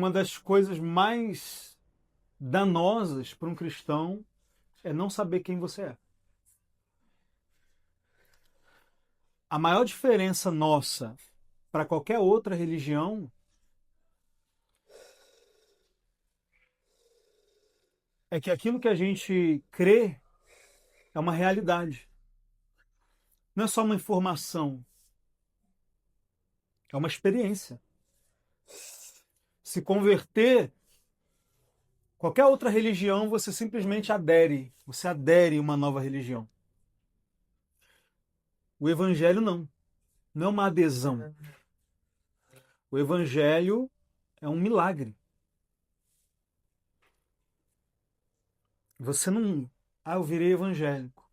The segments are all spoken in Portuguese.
uma das coisas mais danosas para um cristão é não saber quem você é. A maior diferença nossa para qualquer outra religião é que aquilo que a gente crê é uma realidade. Não é só uma informação, é uma experiência. Se converter, qualquer outra religião, você simplesmente adere. Você adere a uma nova religião. O evangelho não. Não é uma adesão. O evangelho é um milagre. Você não... Ah, eu virei evangélico.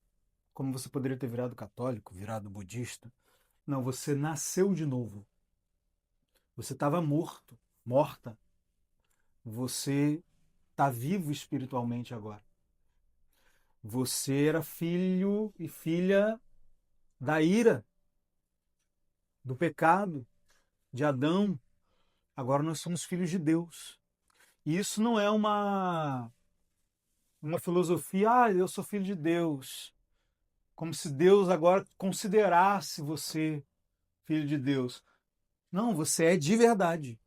Como você poderia ter virado católico, virado budista. Não, você nasceu de novo. Você estava morto, morta. Você está vivo espiritualmente agora. Você era filho e filha da ira, do pecado, de Adão. Agora nós somos filhos de Deus. E isso não é uma filosofia, ah, eu sou filho de Deus. Como se Deus agora considerasse você filho de Deus. Não, você é de verdade.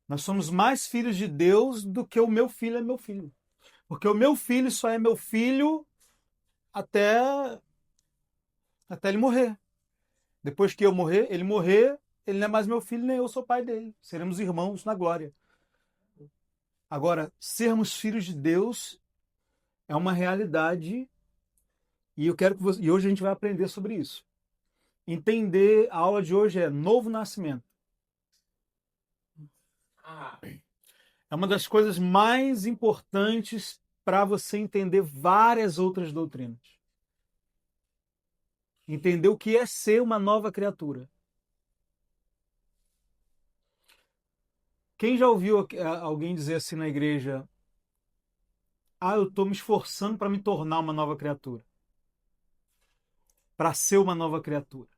Nós somos mais filhos de Deus do que o meu filho é meu filho. Porque o meu filho só é meu filho até, até ele morrer. Depois que eu morrer, ele não é mais meu filho, nem eu sou pai dele. Seremos irmãos na glória. Agora, sermos filhos de Deus é uma realidade e eu quero que você, e hoje a gente vai aprender sobre isso. Entender, a aula de hoje é novo nascimento. É uma das coisas mais importantes para você entender várias outras doutrinas. Entender o que é ser uma nova criatura. Quem já ouviu alguém dizer assim na igreja: ah, eu estou me esforçando para me tornar uma nova criatura, para ser uma nova criatura.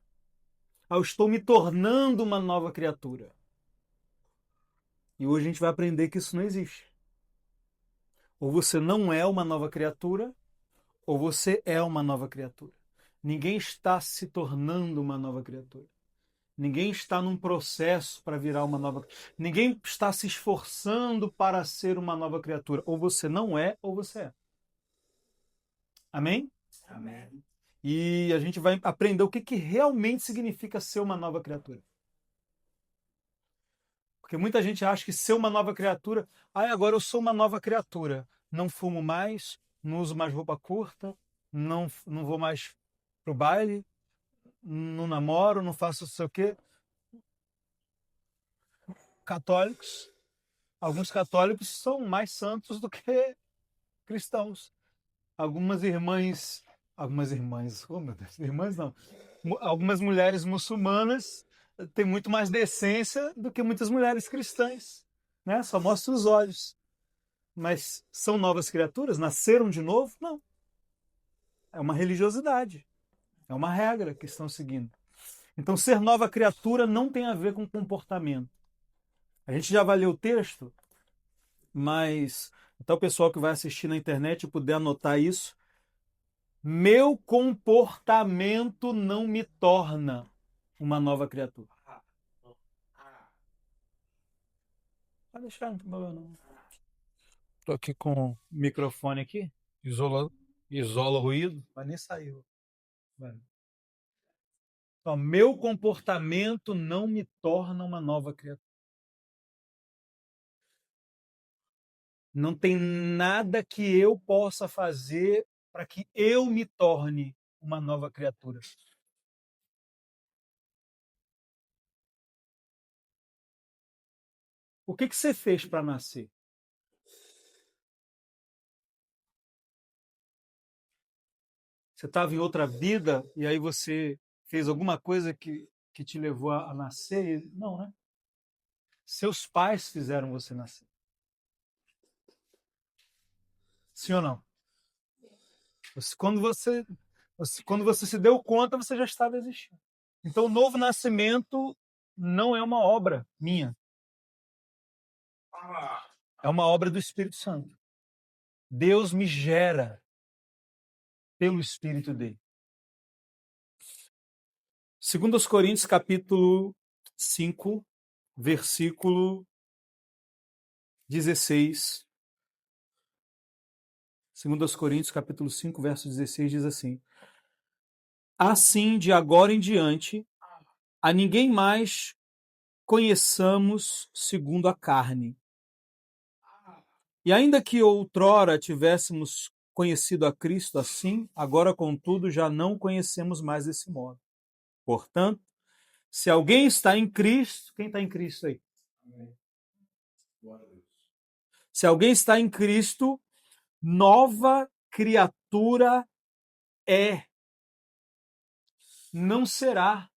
Ah, eu estou me tornando uma nova criatura. E hoje a gente vai aprender que isso não existe. Ou você não é uma nova criatura, ou você é uma nova criatura. Ninguém está se tornando uma nova criatura. Ninguém está num processo para virar uma nova. Ninguém está se esforçando para ser uma nova criatura. Ou você não é, ou você é. Amém? Amém. E a gente vai aprender o que realmente significa ser uma nova criatura. Porque muita gente acha que ser uma nova criatura, ah, agora eu sou uma nova criatura. Não fumo mais, não uso mais roupa curta, não vou mais pro baile, não namoro, não faço não sei o quê. Católicos, alguns católicos são mais santos do que cristãos. Algumas irmãs, oh meu Deus, irmãs não. Algumas mulheres muçulmanas têm muito mais decência do que muitas mulheres cristãs, né? Só mostra os olhos. Mas são novas criaturas? Nasceram de novo? Não. É uma religiosidade. É uma regra que estão seguindo. Então, ser nova criatura não tem a ver com comportamento. A gente já avaliou o texto, mas então o pessoal que vai assistir na internet puder anotar isso. Meu comportamento não me torna uma nova criatura. Pode deixar, não tem problema não. Estou aqui com o microfone aqui, isola o ruído, mas nem saiu. Vai. Então, meu comportamento não me torna uma nova criatura. Não tem nada que eu possa fazer para que eu me torne uma nova criatura. O que você fez para nascer? Você estava em outra vida e aí você fez alguma coisa que te levou a nascer? Não, né? Seus pais fizeram você nascer. Sim ou não? Quando você se deu conta, você já estava existindo. Então, o novo nascimento não é uma obra minha. É uma obra do Espírito Santo. Deus me gera pelo Espírito dele. 2 Coríntios, capítulo 5, versículo 16. 2 Coríntios, capítulo 5, verso 16, diz assim: assim, de agora em diante, a ninguém mais conheçamos segundo a carne. E ainda que outrora tivéssemos conhecido a Cristo assim, agora, contudo, já não conhecemos mais desse modo. Portanto, se alguém está em Cristo, quem está em Cristo aí? Se alguém está em Cristo, nova criatura é. Não será.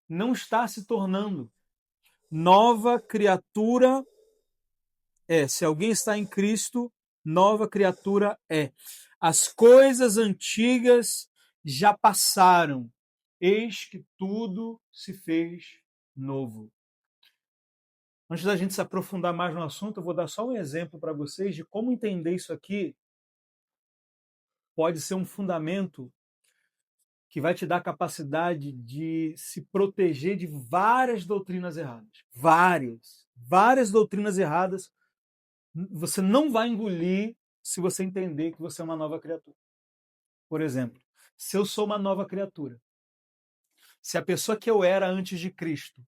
Não está se tornando. Nova criatura é. Se alguém está em Cristo, nova criatura é. As coisas antigas já passaram. Eis que tudo se fez novo. Antes da gente se aprofundar mais no assunto, eu vou dar só um exemplo para vocês de como entender isso aqui pode ser um fundamento que vai te dar a capacidade de se proteger de várias doutrinas erradas. Várias doutrinas erradas você não vai engolir se você entender que você é uma nova criatura. Por exemplo, se eu sou uma nova criatura, se a pessoa que eu era antes de Cristo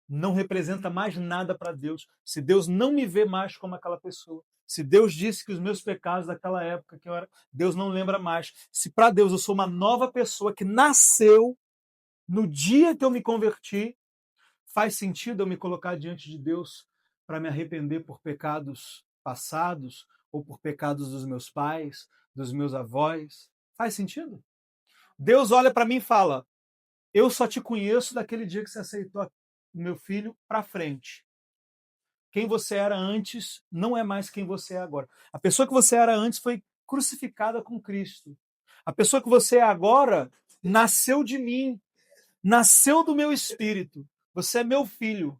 não representa mais nada para Deus, se Deus não me vê mais como aquela pessoa, se Deus disse que os meus pecados daquela época que eu era, Deus não lembra mais, se para Deus eu sou uma nova pessoa que nasceu no dia que eu me converti, faz sentido eu me colocar diante de Deus para me arrepender por pecados passados ou por pecados dos meus pais, dos meus avós? Faz sentido? Deus olha para mim e fala: eu só te conheço daquele dia que você aceitou o meu filho para frente. Quem você era antes não é mais quem você é agora. A pessoa que você era antes foi crucificada com Cristo. A pessoa que você é agora nasceu de mim, nasceu do meu espírito. Você é meu filho.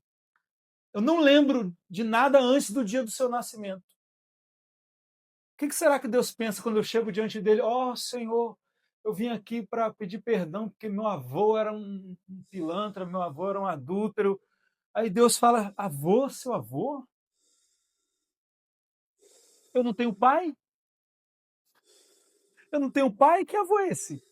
Eu não lembro de nada antes do dia do seu nascimento. O que será que Deus pensa quando eu chego diante dele? Ó, Senhor, eu vim aqui para pedir perdão porque meu avô era um pilantra, meu avô era um adúltero. Aí Deus fala: avô, seu avô? Eu não tenho pai? Eu não tenho pai? Que avô é esse?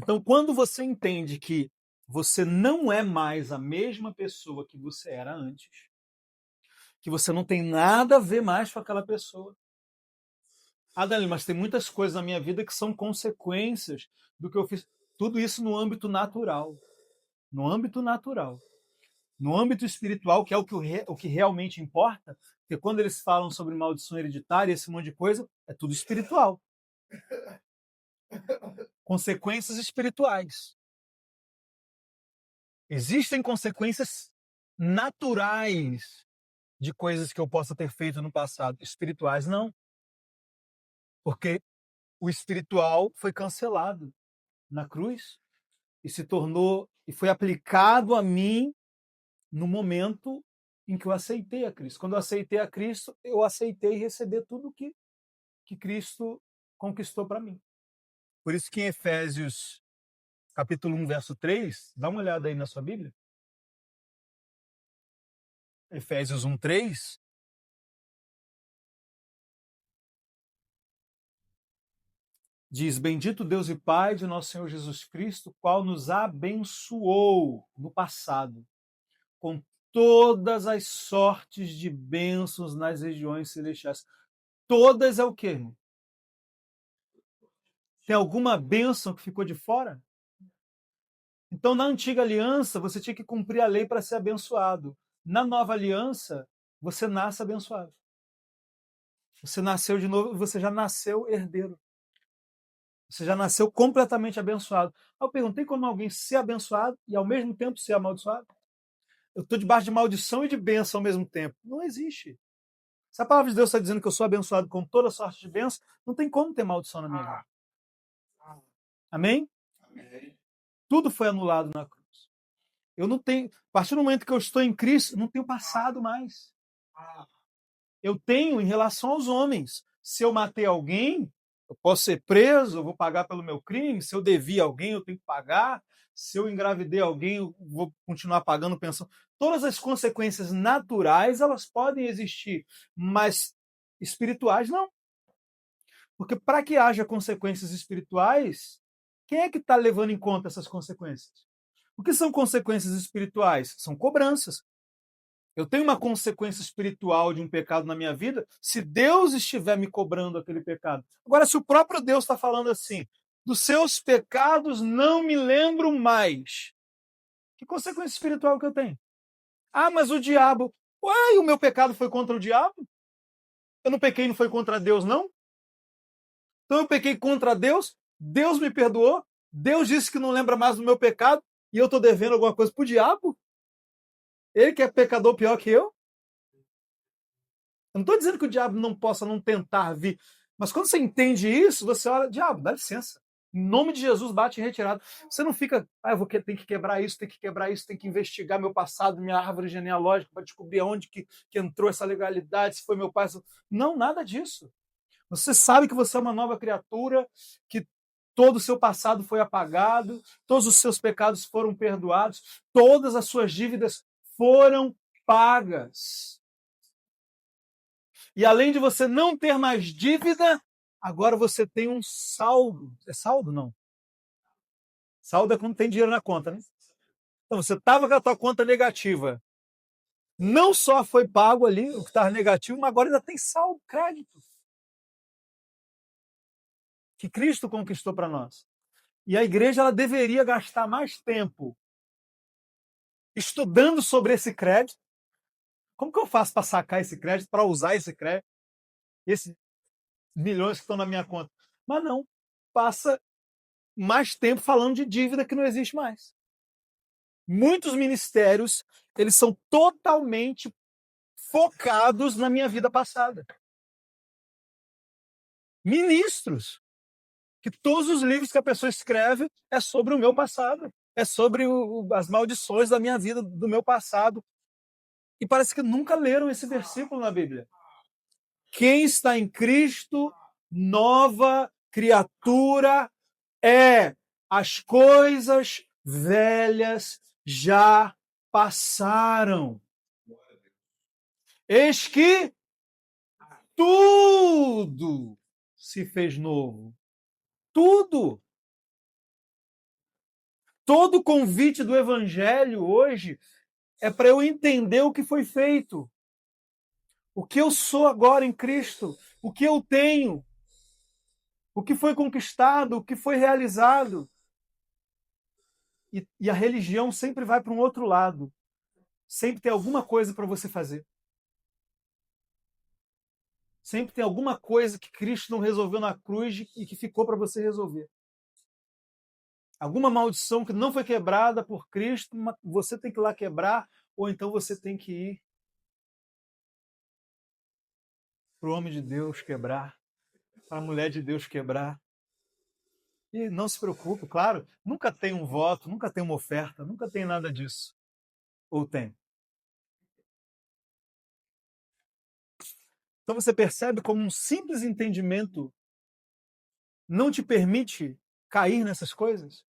Então, quando você entende que você não é mais a mesma pessoa que você era antes, que você não tem nada a ver mais com aquela pessoa. Ah, Dani, mas tem muitas coisas na minha vida que são consequências do que eu fiz. Tudo isso no âmbito natural. No âmbito natural. No âmbito espiritual, que é o que realmente importa, porque quando eles falam sobre maldição hereditária, esse monte de coisa, é tudo espiritual. Consequências espirituais. Existem consequências naturais de coisas que eu possa ter feito no passado. Espirituais, não. Porque o espiritual foi cancelado na cruz e se tornou e foi aplicado a mim no momento em que eu aceitei a Cristo. Quando eu aceitei a Cristo, eu aceitei receber tudo que Cristo conquistou para mim. Por isso que em Efésios capítulo 1, verso 3, dá uma olhada aí na sua Bíblia. Efésios 1, 3. Diz: bendito Deus e Pai de nosso Senhor Jesus Cristo, qual nos abençoou no passado com todas as sortes de bênçãos nas regiões celestiais. Todas é o quê, irmão? Tem alguma bênção que ficou de fora? Então, na antiga aliança, você tinha que cumprir a lei para ser abençoado. Na nova aliança, você nasce abençoado. Você nasceu de novo, você já nasceu herdeiro. Você já nasceu completamente abençoado. Eu perguntei como alguém ser abençoado e ao mesmo tempo ser amaldiçoado. Eu estou debaixo de maldição e de bênção ao mesmo tempo. Não existe. Se a palavra de Deus está dizendo que eu sou abençoado com toda sorte de bênção, não tem como ter maldição na minha vida. Amém? Tudo foi anulado na cruz. Eu não tenho, a partir do momento que eu estou em Cristo, não tenho passado mais. Eu tenho em relação aos homens. Se eu matei alguém, eu posso ser preso, eu vou pagar pelo meu crime. Se eu devia alguém, eu tenho que pagar. Se eu engravidei alguém, eu vou continuar pagando pensão. Todas as consequências naturais, elas podem existir, mas espirituais não. Porque para que haja consequências espirituais, quem é que está levando em conta essas consequências? O que são consequências espirituais? São cobranças. Eu tenho uma consequência espiritual de um pecado na minha vida se Deus estiver me cobrando aquele pecado. Agora, se o próprio Deus está falando assim, dos seus pecados não me lembro mais, que consequência espiritual que eu tenho? Ah, mas o diabo. Uai, o meu pecado foi contra o diabo? Eu não pequei, não foi contra Deus, não? Então eu pequei contra Deus, Deus me perdoou, Deus disse que não lembra mais do meu pecado e eu estou devendo alguma coisa para o diabo? Ele que é pecador pior que eu? Eu não estou dizendo que o diabo não possa não tentar vir, mas quando você entende isso, você olha, diabo, dá licença. Em nome de Jesus, bate em retirada. Você não fica, eu vou ter que quebrar isso, tem que quebrar isso, tem que investigar meu passado, minha árvore genealógica, para descobrir aonde que entrou essa legalidade, se foi meu pai. Não, nada disso. Você sabe que você é uma nova criatura, que todo o seu passado foi apagado, todos os seus pecados foram perdoados, todas as suas dívidas foram pagas. E além de você não ter mais dívida, agora você tem um saldo. É saldo, não? Saldo é quando tem dinheiro na conta, né? Então você estava com a tua conta negativa. Não só foi pago ali o que estava negativo, mas agora ainda tem saldo, crédito. Que Cristo conquistou para nós. E a igreja ela deveria gastar mais tempo estudando sobre esse crédito. Como que eu faço para sacar esse crédito, para usar esse crédito, esses milhões que estão na minha conta? Mas não, passa mais tempo falando de dívida que não existe mais. Muitos ministérios, eles são totalmente focados na minha vida passada. Ministros, que todos os livros que a pessoa escreve é sobre o meu passado, é sobre as maldições da minha vida, do meu passado. E parece que nunca leram esse versículo na Bíblia. Quem está em Cristo, nova criatura é. As coisas velhas já passaram. Eis que tudo se fez novo. Tudo. Todo o convite do Evangelho hoje é para eu entender o que foi feito. O que eu sou agora em Cristo. O que eu tenho. O que foi conquistado. O que foi realizado. E a religião sempre vai para um outro lado. Sempre tem alguma coisa para você fazer. Sempre tem alguma coisa que Cristo não resolveu na cruz e que ficou para você resolver. Alguma maldição que não foi quebrada por Cristo, você tem que ir lá quebrar, ou então você tem que ir para o homem de Deus quebrar, para a mulher de Deus quebrar. E não se preocupe, claro, nunca tem um voto, nunca tem uma oferta, nunca tem nada disso. Ou tem? Então você percebe como um simples entendimento não te permite cair nessas coisas?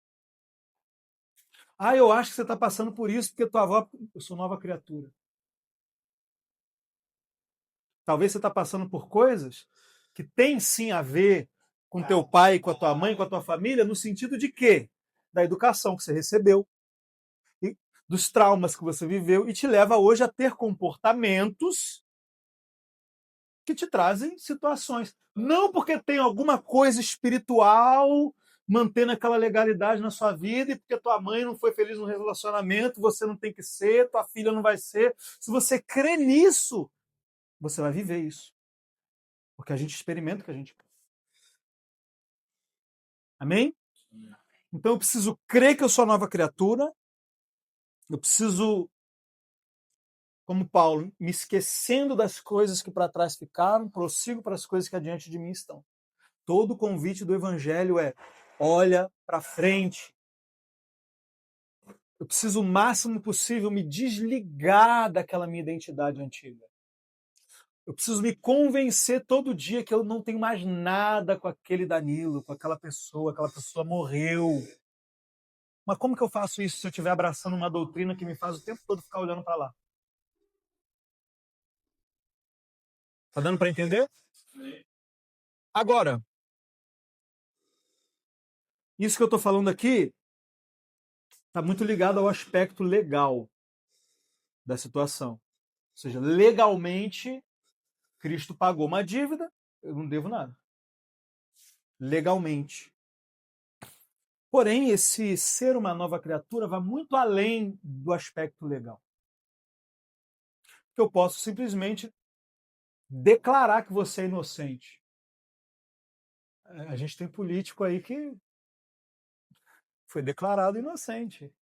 Eu acho que você está passando por isso porque tua avó, eu sou nova criatura. Talvez você está passando por coisas que tem sim a ver com teu pai, com a tua mãe, com a tua família, no sentido de quê? Da educação que você recebeu, e dos traumas que você viveu, e te leva hoje a ter comportamentos que te trazem situações. Não porque tem alguma coisa espiritual mantendo aquela legalidade na sua vida, e porque tua mãe não foi feliz no relacionamento, você não tem que ser, tua filha não vai ser. Se você crê nisso, você vai viver isso. Porque a gente experimenta o que a gente quer. Amém? Então eu preciso crer que eu sou nova criatura, eu preciso, como Paulo, me esquecendo das coisas que para trás ficaram, prossigo para as coisas que adiante de mim estão. Todo o convite do evangelho é: olha para frente. Eu preciso o máximo possível me desligar daquela minha identidade antiga. Eu preciso me convencer todo dia que eu não tenho mais nada com aquele Danilo, com aquela pessoa morreu. Mas como que eu faço isso se eu estiver abraçando uma doutrina que me faz o tempo todo ficar olhando para lá? Tá dando para entender? Agora, isso que eu estou falando aqui está muito ligado ao aspecto legal da situação. Ou seja, legalmente, Cristo pagou uma dívida, eu não devo nada. Legalmente. Porém, esse ser uma nova criatura vai muito além do aspecto legal. Eu posso simplesmente declarar que você é inocente. A gente tem político aí que foi declarado inocente,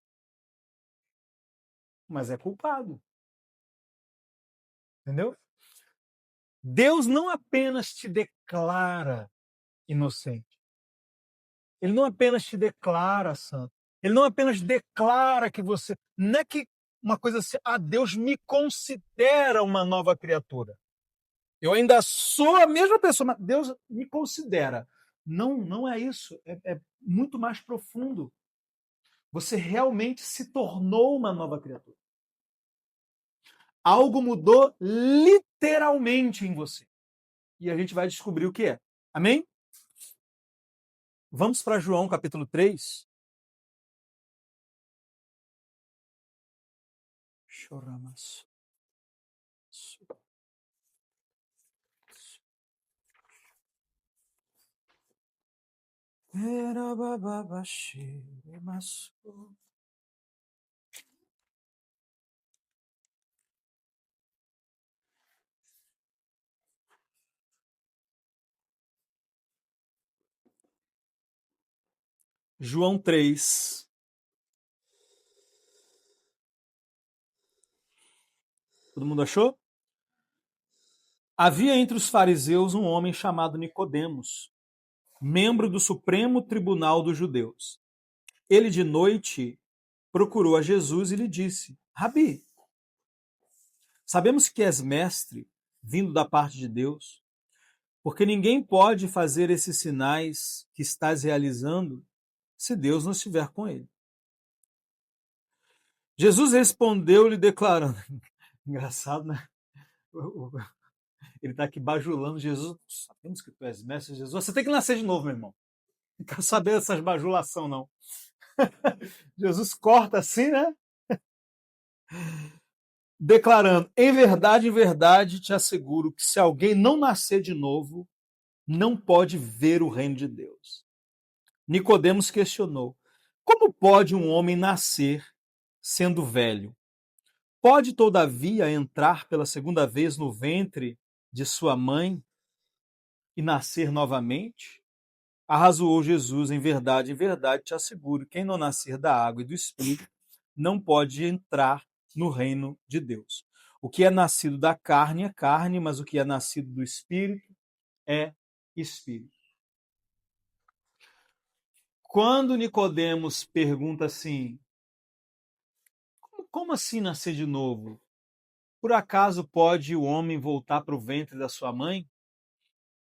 mas é culpado. Entendeu? Deus não apenas te declara inocente. Ele não apenas te declara santo. Ele não apenas declara que você. Não é que uma coisa assim, Deus me considera uma nova criatura. Eu ainda sou a mesma pessoa, mas Deus me considera. Não, não é isso. É muito mais profundo. Você realmente se tornou uma nova criatura. Algo mudou literalmente em você. E a gente vai descobrir o que é. Amém? Vamos para João capítulo 3. Choramos. João 3. Todo mundo achou? Havia entre os fariseus um homem chamado Nicodemos, membro do Supremo Tribunal dos Judeus. Ele de noite procurou a Jesus e lhe disse: Rabi, sabemos que és mestre, vindo da parte de Deus, porque ninguém pode fazer esses sinais que estás realizando se Deus não estiver com ele. Jesus respondeu-lhe declarando, engraçado, né? Ele está aqui bajulando Jesus. Sabemos que tu és mestre Jesus. Você tem que nascer de novo, meu irmão. Não quero saber dessas bajulação, não. Jesus corta assim, né? Declarando, em verdade, te asseguro que se alguém não nascer de novo, não pode ver o reino de Deus. Nicodemos questionou, como pode um homem nascer sendo velho? Pode, todavia, entrar pela segunda vez no ventre de sua mãe e nascer novamente? Arrazoou Jesus, em verdade, te asseguro, quem não nascer da água e do Espírito não pode entrar no reino de Deus. O que é nascido da carne é carne, mas o que é nascido do Espírito é Espírito. Quando Nicodemos pergunta assim, como assim nascer de novo? Por acaso pode o homem voltar para o ventre da sua mãe?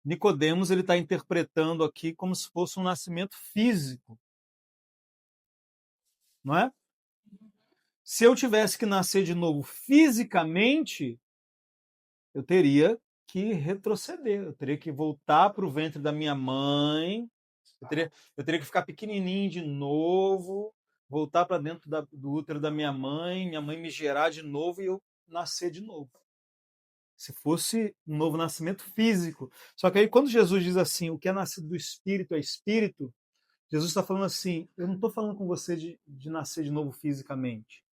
Nicodemos ele está interpretando aqui como se fosse um nascimento físico, não é? Se eu tivesse que nascer de novo fisicamente, eu teria que retroceder, eu teria que voltar para o ventre da minha mãe, eu teria que ficar pequenininho de novo, voltar para dentro do útero da minha mãe me gerar de novo e eu nascer de novo. Se fosse um novo nascimento físico. Só que aí quando Jesus diz assim, o que é nascido do Espírito é Espírito, Jesus está falando assim, eu não estou falando com você de nascer de novo fisicamente.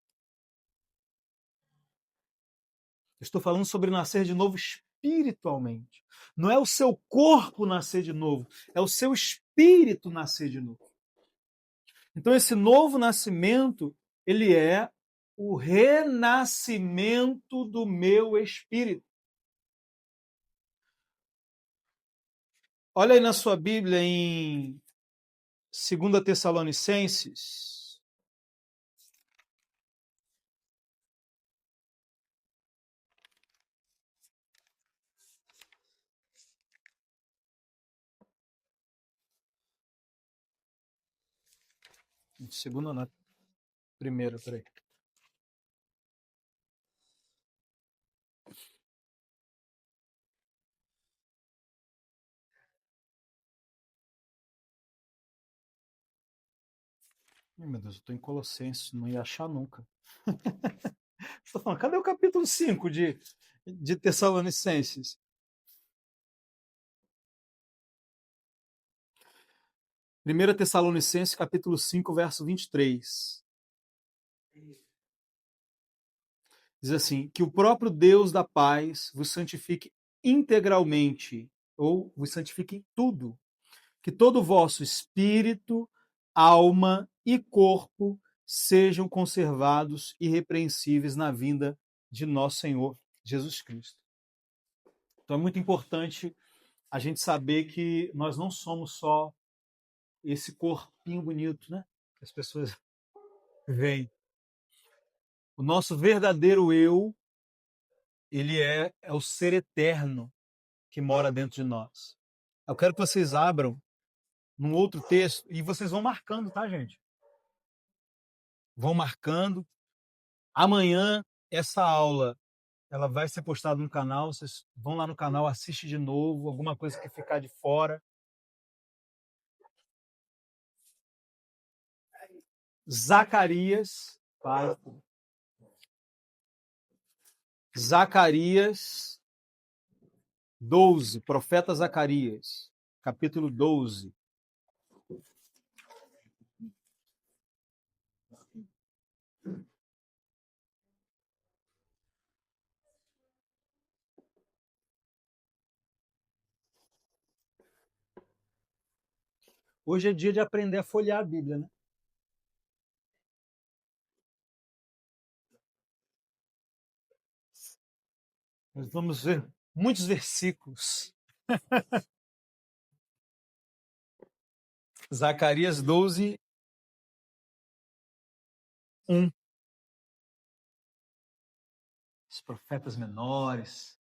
Eu estou falando sobre nascer de novo espiritualmente. Não é o seu corpo nascer de novo, é o seu espírito nascer de novo. Então esse novo nascimento, ele é o renascimento do meu espírito. Olha aí na sua Bíblia em 2 Tessalonicenses, Segunda ou na primeira, peraí. Meu Deus, eu estou em Colossenses, não ia achar nunca. Estou falando, cadê o capítulo 5 de Tessalonicenses? Primeira Tessalonicenses, capítulo 5, verso 23. Diz assim, que o próprio Deus da paz vos santifique integralmente, ou vos santifique em tudo, que todo o vosso espírito, alma e corpo sejam conservados irrepreensíveis na vinda de nosso Senhor Jesus Cristo. Então é muito importante a gente saber que nós não somos só esse corpinho bonito, né? Que as pessoas veem. O nosso verdadeiro eu, ele é o ser eterno que mora dentro de nós. Eu quero que vocês abram num outro texto e vocês vão marcando, tá, gente? Vão marcando. Amanhã essa aula ela vai ser postada no canal, vocês vão lá no canal, assiste de novo, alguma coisa que ficar de fora. Zacarias, Zacarias 12, profeta Zacarias, capítulo 12. Hoje é dia de aprender a folhear a Bíblia, né? Nós vamos ver muitos versículos. Zacarias 12, 1. Os profetas menores,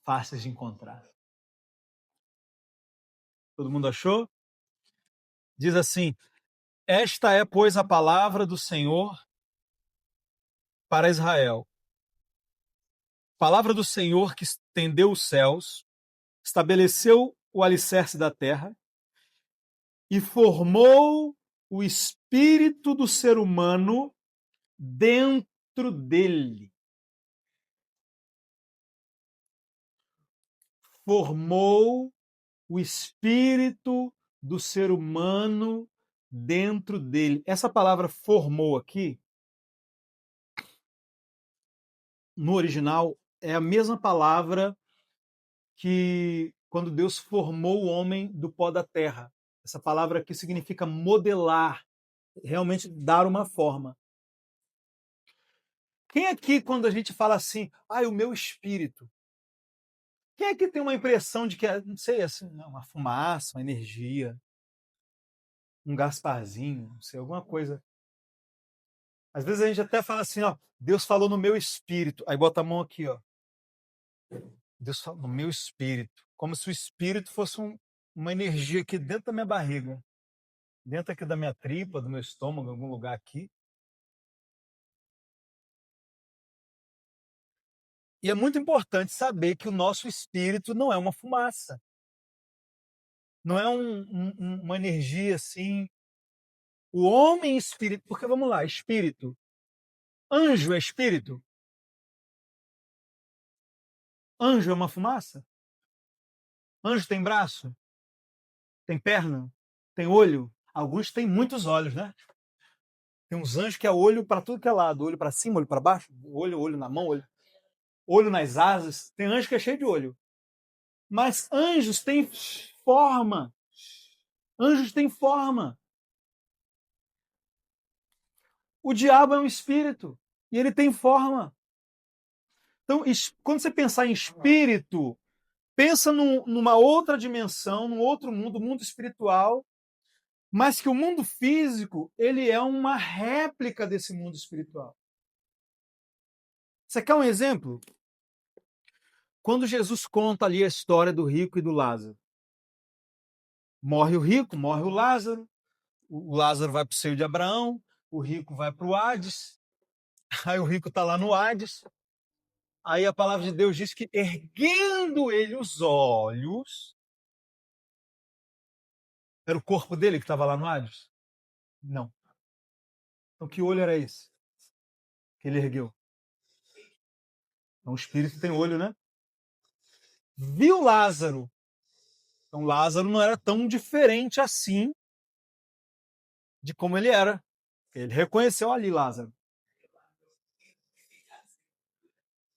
fáceis de encontrar. Todo mundo achou? Diz assim: esta é, pois, a palavra do Senhor para Israel. Palavra do Senhor que estendeu os céus, estabeleceu o alicerce da terra e formou o espírito do ser humano dentro dele. Formou o espírito do ser humano dentro dele. Essa palavra formou aqui, no original, é a mesma palavra que quando Deus formou o homem do pó da terra. Essa palavra aqui significa modelar, realmente dar uma forma. Quem aqui, quando a gente fala assim, o meu espírito, quem aqui tem uma impressão de que é, não sei, assim, uma fumaça, uma energia, um Gasparzinho, não sei, alguma coisa. Às vezes a gente até fala assim, Deus falou no meu espírito. Aí bota a mão aqui, Deus falou no meu espírito. Como se o espírito fosse uma energia aqui dentro da minha barriga, dentro aqui da minha tripa, do meu estômago, em algum lugar aqui. E é muito importante saber que o nosso espírito não é uma fumaça. Não é uma energia assim. O homem espírito, porque vamos lá, espírito. Anjo é espírito? Anjo é uma fumaça? Anjo tem braço? Tem perna? Tem olho? Alguns têm muitos olhos, né? Tem uns anjos que é olho para tudo que é lado, olho para cima, olho para baixo, olho na mão, olho nas asas. Tem anjo que é cheio de olho. Mas anjos têm forma. Anjos têm forma. O diabo é um espírito e ele tem forma. Então, quando você pensar em espírito, pensa numa outra dimensão, num outro mundo, mundo espiritual, mas que o mundo físico, ele é uma réplica desse mundo espiritual. Você quer um exemplo? Quando Jesus conta ali a história do rico e do Lázaro. Morre o rico, morre o Lázaro, O Lázaro vai para o seio de Abraão, o rico vai para o Hades, aí o rico está lá no Hades. Aí a palavra de Deus diz que, erguendo ele os olhos, era o corpo dele que estava lá no Hades? Não. Então, que olho era esse que ele ergueu? Então, o espírito tem olho, né? Viu Lázaro. Então, Lázaro não era tão diferente assim de como ele era. Ele reconheceu ali Lázaro.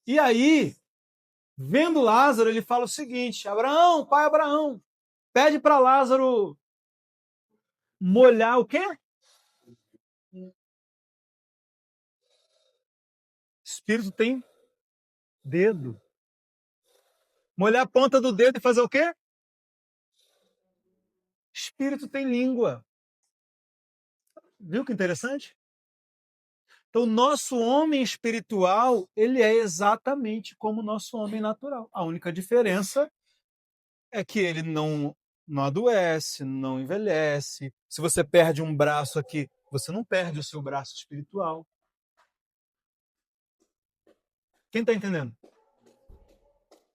E aí, vendo Lázaro, ele fala o seguinte: Abraão, pai Abraão, pede para Lázaro molhar o quê? Espírito tem dedo. Molhar a ponta do dedo e fazer o quê? Espírito tem língua. Viu que interessante? Então, o nosso homem espiritual, ele é exatamente como o nosso homem natural. A única diferença é que ele não adoece, não envelhece. Se você perde um braço aqui, você não perde o seu braço espiritual. Quem está entendendo?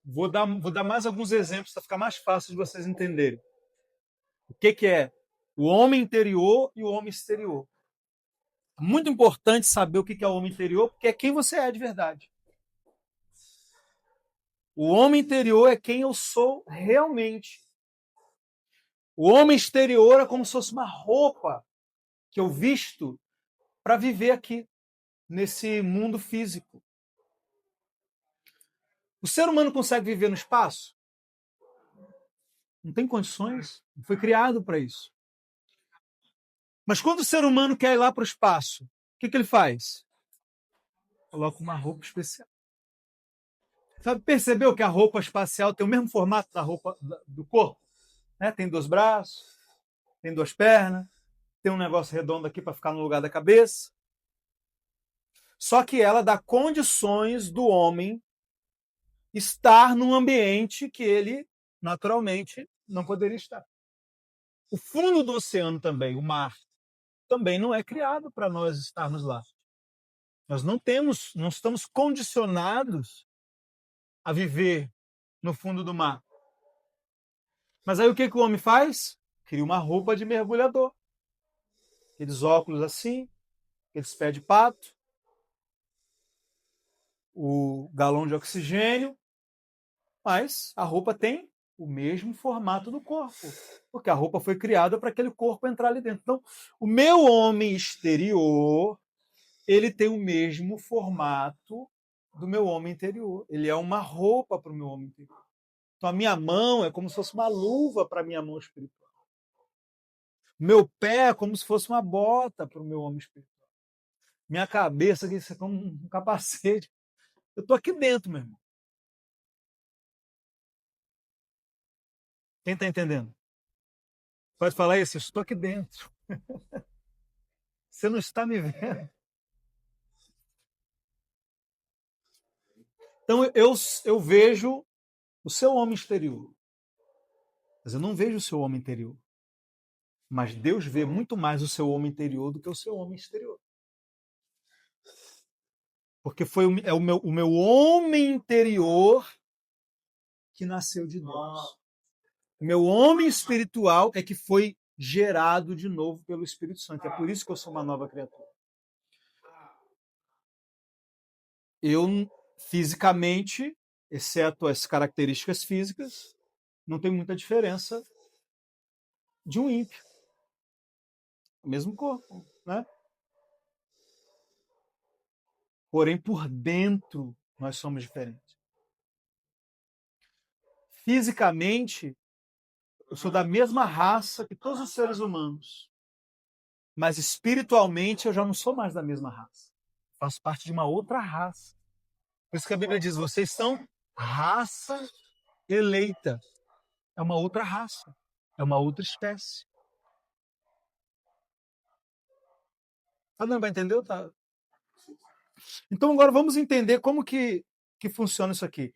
Vou dar mais alguns exemplos para ficar mais fácil de vocês entenderem. O que é o homem interior e o homem exterior. É muito importante saber o que é o homem interior, porque é quem você é de verdade. O homem interior é quem eu sou realmente. O homem exterior é como se fosse uma roupa que eu visto para viver aqui, nesse mundo físico. O ser humano consegue viver no espaço? Não tem condições. Não foi criado para isso. Mas quando o ser humano quer ir lá para o espaço, o que ele faz? Coloca uma roupa especial. Sabe, percebeu que a roupa espacial tem o mesmo formato da roupa do corpo? Né? Tem 2 braços, tem 2 pernas, tem um negócio redondo aqui para ficar no lugar da cabeça. Só que ela dá condições do homem estar num ambiente que ele, naturalmente, não poderia estar. O fundo do oceano também, o mar, também não é criado para nós estarmos lá. Nós não estamos condicionados a viver no fundo do mar. Mas aí o que o homem faz? Cria uma roupa de mergulhador. Aqueles óculos assim, aqueles pés de pato, o galão de oxigênio, mas a roupa tem o mesmo formato do corpo, porque a roupa foi criada para aquele corpo entrar ali dentro. Então, o meu homem exterior, ele tem o mesmo formato do meu homem interior. Ele é uma roupa para o meu homem interior. Então, a minha mão é como se fosse uma luva para a minha mão espiritual. Meu pé é como se fosse uma bota para o meu homem espiritual. Minha cabeça aqui é como um capacete. Eu estou aqui dentro, meu irmão. Quem está entendendo? Pode falar isso? Eu estou aqui dentro. Você não está me vendo. Então eu vejo o seu homem exterior, mas eu não vejo o seu homem interior. Mas Deus vê muito mais o seu homem interior do que o seu homem exterior. Porque o meu homem interior que nasceu de Deus. O meu homem espiritual é que foi gerado de novo pelo Espírito Santo. É por isso que eu sou uma nova criatura. Eu, fisicamente, exceto as características físicas, não tem muita diferença de um ímpio. O mesmo corpo, né? Porém, por dentro, nós somos diferentes. Fisicamente, eu sou da mesma raça que todos os seres humanos. Mas espiritualmente, eu já não sou mais da mesma raça. Faço parte de uma outra raça. Por isso que a Bíblia diz: vocês são raça eleita. É uma outra raça. É uma outra espécie. Tá dando para entender? Tá? Então agora vamos entender como que funciona isso aqui.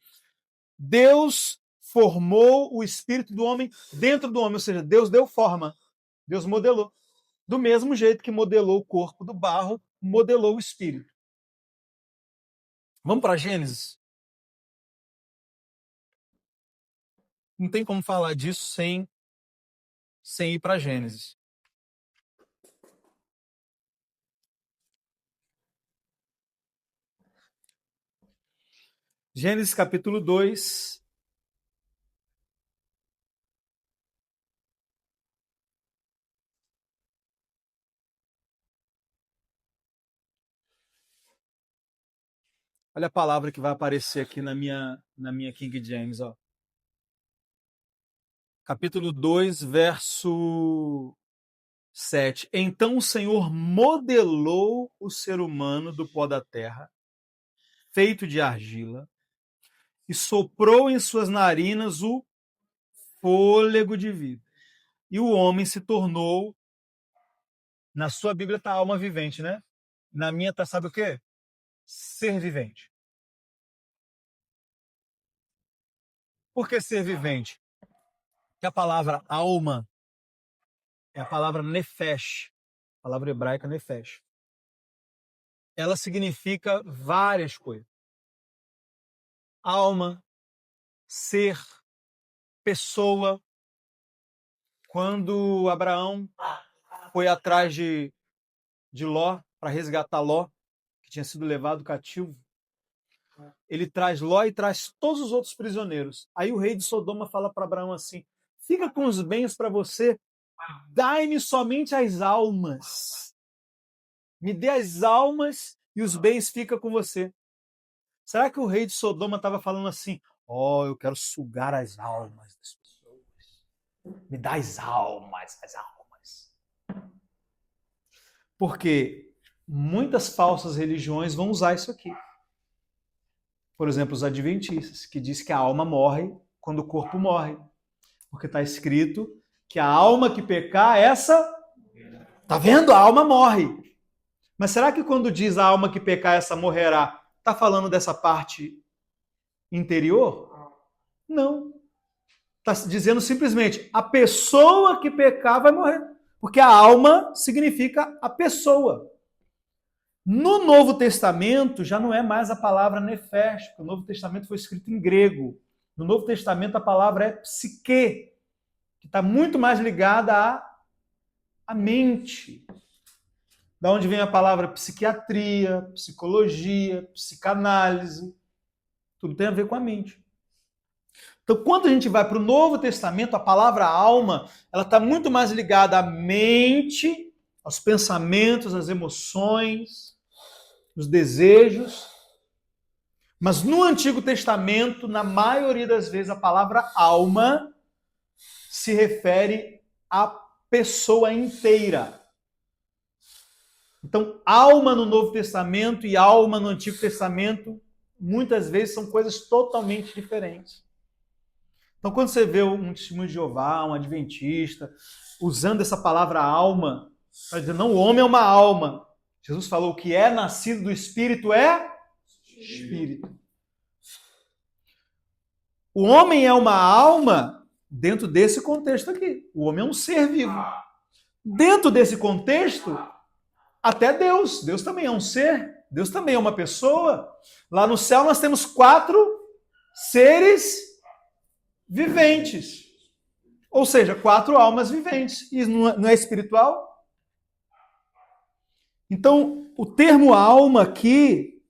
Deus formou o espírito do homem dentro do homem, ou seja, Deus deu forma. Deus modelou. Do mesmo jeito que modelou o corpo do barro, modelou o espírito. Vamos para Gênesis? Não tem como falar disso sem ir para Gênesis. Gênesis capítulo 2. Olha a palavra que vai aparecer aqui na minha King James. Ó. Capítulo 2, verso 7. Então o Senhor modelou o ser humano do pó da terra, feito de argila, e soprou em suas narinas o fôlego de vida. E o homem se tornou, na sua Bíblia está alma vivente, né? Na minha está, sabe o quê? Ser vivente. Por que ser vivente? Porque a palavra alma é a palavra nefesh, a palavra hebraica nefesh. Ela significa várias coisas. Alma, ser, pessoa. Quando Abraão foi atrás de Ló, para resgatar Ló, que tinha sido levado cativo, ele traz Ló e traz todos os outros prisioneiros. Aí o rei de Sodoma fala para Abraão assim: fica com os bens para você, dai-me somente as almas. Me dê as almas e os bens ficam com você. Será que o rei de Sodoma estava falando assim: eu quero sugar as almas das pessoas. Me dá as almas, as almas. Porque muitas falsas religiões vão usar isso aqui. Por exemplo, os adventistas, que diz que a alma morre quando o corpo morre. Porque está escrito que a alma que pecar, essa... Tá vendo? A alma morre. Mas será que quando diz a alma que pecar, essa morrerá, está falando dessa parte interior? Não. Está dizendo simplesmente, a pessoa que pecar vai morrer. Porque a alma significa a pessoa. No Novo Testamento, já não é mais a palavra nefesh, porque o Novo Testamento foi escrito em grego. No Novo Testamento, a palavra é psique, que está muito mais ligada à mente. Da onde vem a palavra psiquiatria, psicologia, psicanálise. Tudo tem a ver com a mente. Então, quando a gente vai para o Novo Testamento, a palavra alma, ela está muito mais ligada à mente, aos pensamentos, às emoções, os desejos. Mas no Antigo Testamento, na maioria das vezes, a palavra alma se refere à pessoa inteira. Então, alma no Novo Testamento e alma no Antigo Testamento, muitas vezes são coisas totalmente diferentes. Então, quando você vê um testemunho de Jeová, um adventista, usando essa palavra alma, para dizer, não, o homem é uma alma. Jesus falou que é nascido do Espírito é Espírito. O homem é uma alma dentro desse contexto aqui. O homem é um ser vivo. Dentro desse contexto, até Deus. Deus também é um ser. Deus também é uma pessoa. Lá no céu nós temos 4 seres viventes. Ou seja, 4 almas viventes. E não é espiritual? Então, o termo alma aqui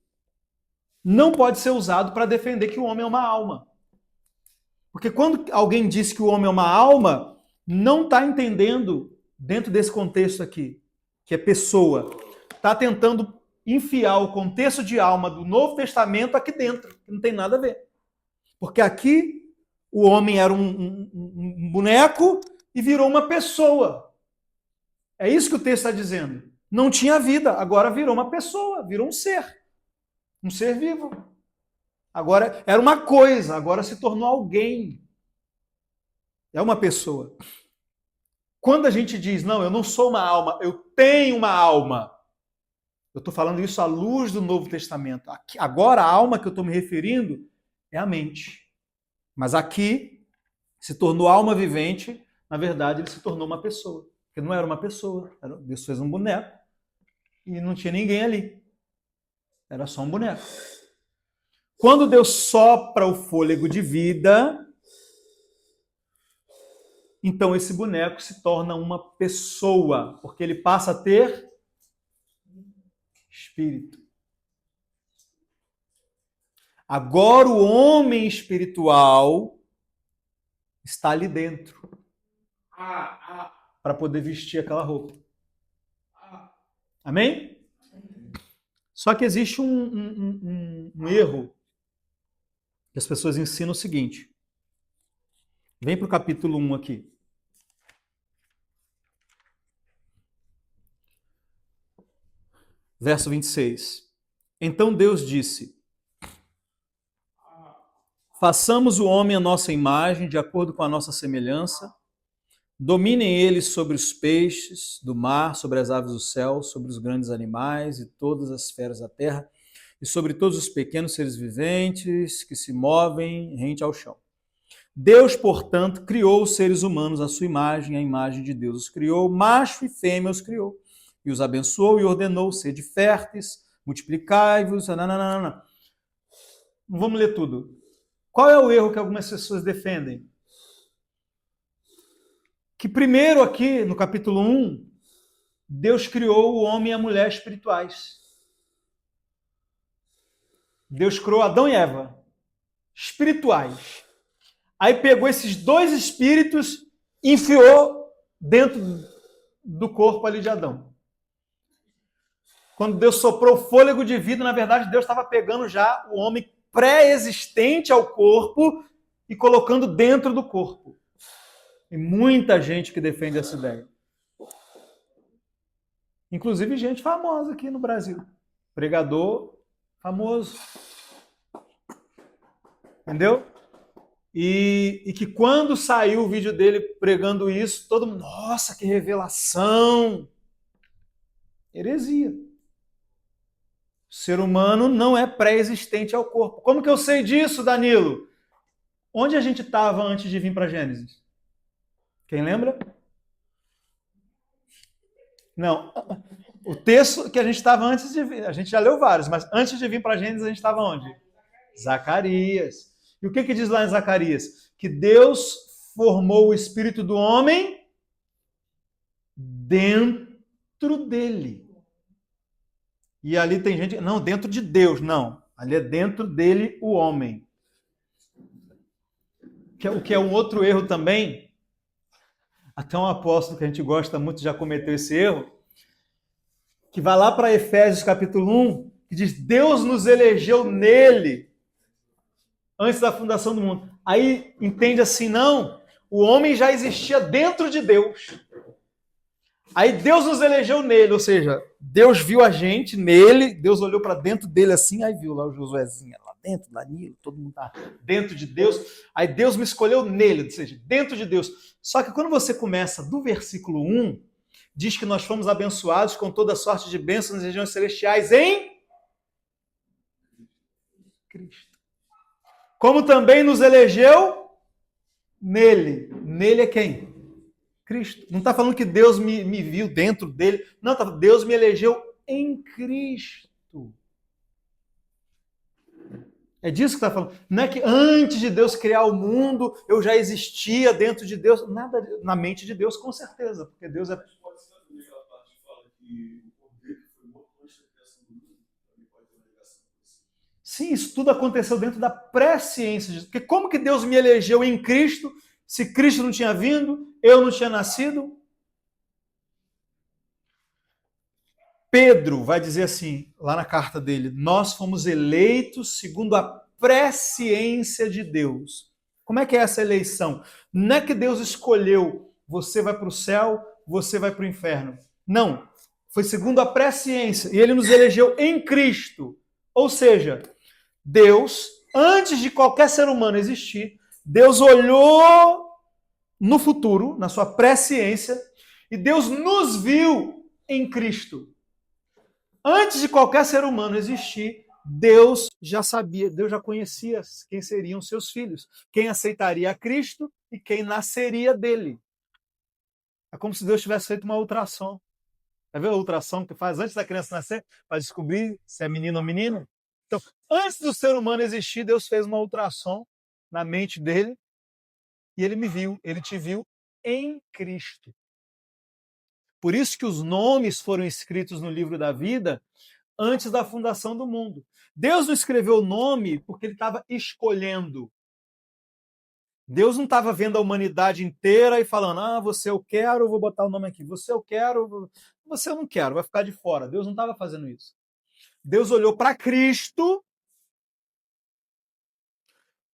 não pode ser usado para defender que o homem é uma alma. Porque quando alguém diz que o homem é uma alma, não está entendendo, dentro desse contexto aqui, que é pessoa, está tentando enfiar o contexto de alma do Novo Testamento aqui dentro, que não tem nada a ver. Porque aqui o homem era um boneco e virou uma pessoa. É isso que o texto está dizendo. Não tinha vida, agora virou uma pessoa, virou um ser vivo. Agora era uma coisa, agora se tornou alguém. É uma pessoa. Quando a gente diz, não, eu não sou uma alma, eu tenho uma alma. Eu estou falando isso à luz do Novo Testamento. Agora a alma que eu estou me referindo é a mente. Mas aqui se tornou alma vivente, na verdade ele se tornou uma pessoa. Porque não era uma pessoa. Deus fez um boneco e não tinha ninguém ali. Era só um boneco. Quando Deus sopra o fôlego de vida, então esse boneco se torna uma pessoa, porque ele passa a ter espírito. Agora o homem espiritual está ali dentro para poder vestir aquela roupa. Amém? Só que existe um erro que as pessoas ensinam o seguinte. Vem para o capítulo 1 aqui. Verso 26. Então Deus disse: façamos o homem à nossa imagem, de acordo com a nossa semelhança. Dominem eles sobre os peixes do mar, sobre as aves do céu, sobre os grandes animais e todas as feras da terra, e sobre todos os pequenos seres viventes que se movem rente ao chão. Deus, portanto, criou os seres humanos à sua imagem, a imagem de Deus os criou, macho e fêmea os criou, e os abençoou e ordenou: sede férteis, multiplicai-vos, nananana. Não vamos ler tudo. Qual é o erro que algumas pessoas defendem? Que primeiro aqui, no capítulo 1, Deus criou o homem e a mulher espirituais. Deus criou Adão e Eva, espirituais. Aí pegou esses dois espíritos e enfiou dentro do corpo ali de Adão. Quando Deus soprou o fôlego de vida, na verdade, Deus estava pegando já o homem pré-existente ao corpo e colocando dentro do corpo. Tem muita gente que defende essa ideia. Inclusive gente famosa aqui no Brasil. Pregador famoso. Entendeu? E que quando saiu o vídeo dele pregando isso, todo mundo, nossa, que revelação! Heresia. O ser humano não é pré-existente ao corpo. Como que eu sei disso, Danilo? Onde a gente estava antes de vir para Gênesis? Quem lembra? Não. O texto que a gente estava antes de vir, a gente já leu vários, mas antes de vir para Gênesis a gente estava onde? Zacarias. E o que diz lá em Zacarias? Que Deus formou o espírito do homem dentro dele. E ali tem gente, não, dentro de Deus, não. Ali é dentro dele o homem. O que é um outro erro também. Até um apóstolo que a gente gosta muito já cometeu esse erro, que vai lá para Efésios capítulo 1, que diz: Deus nos elegeu nele antes da fundação do mundo. Aí entende assim, não, o homem já existia dentro de Deus. Aí Deus nos elegeu nele, ou seja, Deus viu a gente nele, Deus olhou para dentro dele assim, aí viu lá o Josuézinho lá dentro, Danilo, todo mundo tá dentro de Deus. Aí Deus me escolheu nele, ou seja, dentro de Deus. Só que quando você começa do versículo 1, diz que nós fomos abençoados com toda sorte de bênçãos nas regiões celestiais em Cristo. Como também nos elegeu nele. Nele é quem? Cristo. Não está falando que Deus me viu dentro dele. Não, Deus me elegeu em Cristo. É disso que está falando. Não é que antes de Deus criar o mundo, eu já existia dentro de Deus. Nada na mente de Deus, com certeza. Porque Deus é... Sim, isso tudo aconteceu dentro da presciência. Porque como que Deus me elegeu em Cristo, se Cristo não tinha vindo, eu não tinha nascido? Pedro vai dizer assim, lá na carta dele, nós fomos eleitos segundo a presciência de Deus. Como é que é essa eleição? Não é que Deus escolheu, você vai para o céu, você vai para o inferno. Não, foi segundo a presciência. E ele nos elegeu em Cristo. Ou seja, Deus, antes de qualquer ser humano existir, Deus olhou no futuro, na sua presciência, e Deus nos viu em Cristo. Antes de qualquer ser humano existir, Deus já sabia, Deus já conhecia quem seriam seus filhos, quem aceitaria a Cristo e quem nasceria dele. É como se Deus tivesse feito uma ultrassom. Quer ver a ultrassom que faz antes da criança nascer para descobrir se é menino ou menino? Então, antes do ser humano existir, Deus fez uma ultrassom na mente dele e ele me viu, ele te viu em Cristo. Por isso que os nomes foram escritos no livro da vida antes da fundação do mundo. Deus não escreveu o nome porque ele estava escolhendo. Deus não estava vendo a humanidade inteira e falando, você eu quero, vou botar o nome aqui. Você eu quero, você eu não quero, vai ficar de fora. Deus não estava fazendo isso. Deus olhou para Cristo.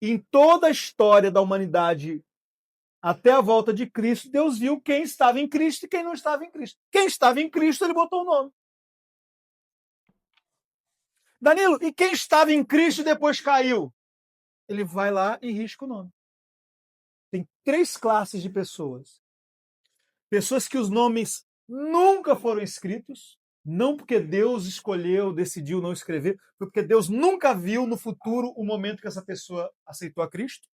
Em toda a história da humanidade, até a volta de Cristo, Deus viu quem estava em Cristo e quem não estava em Cristo. Quem estava em Cristo, ele botou o nome. Danilo, e quem estava em Cristo e depois caiu? Ele vai lá e risca o nome. Tem 3 classes de pessoas. Pessoas que os nomes nunca foram escritos, não porque Deus escolheu, decidiu não escrever, foi porque Deus nunca viu no futuro o momento que essa pessoa aceitou a Cristo.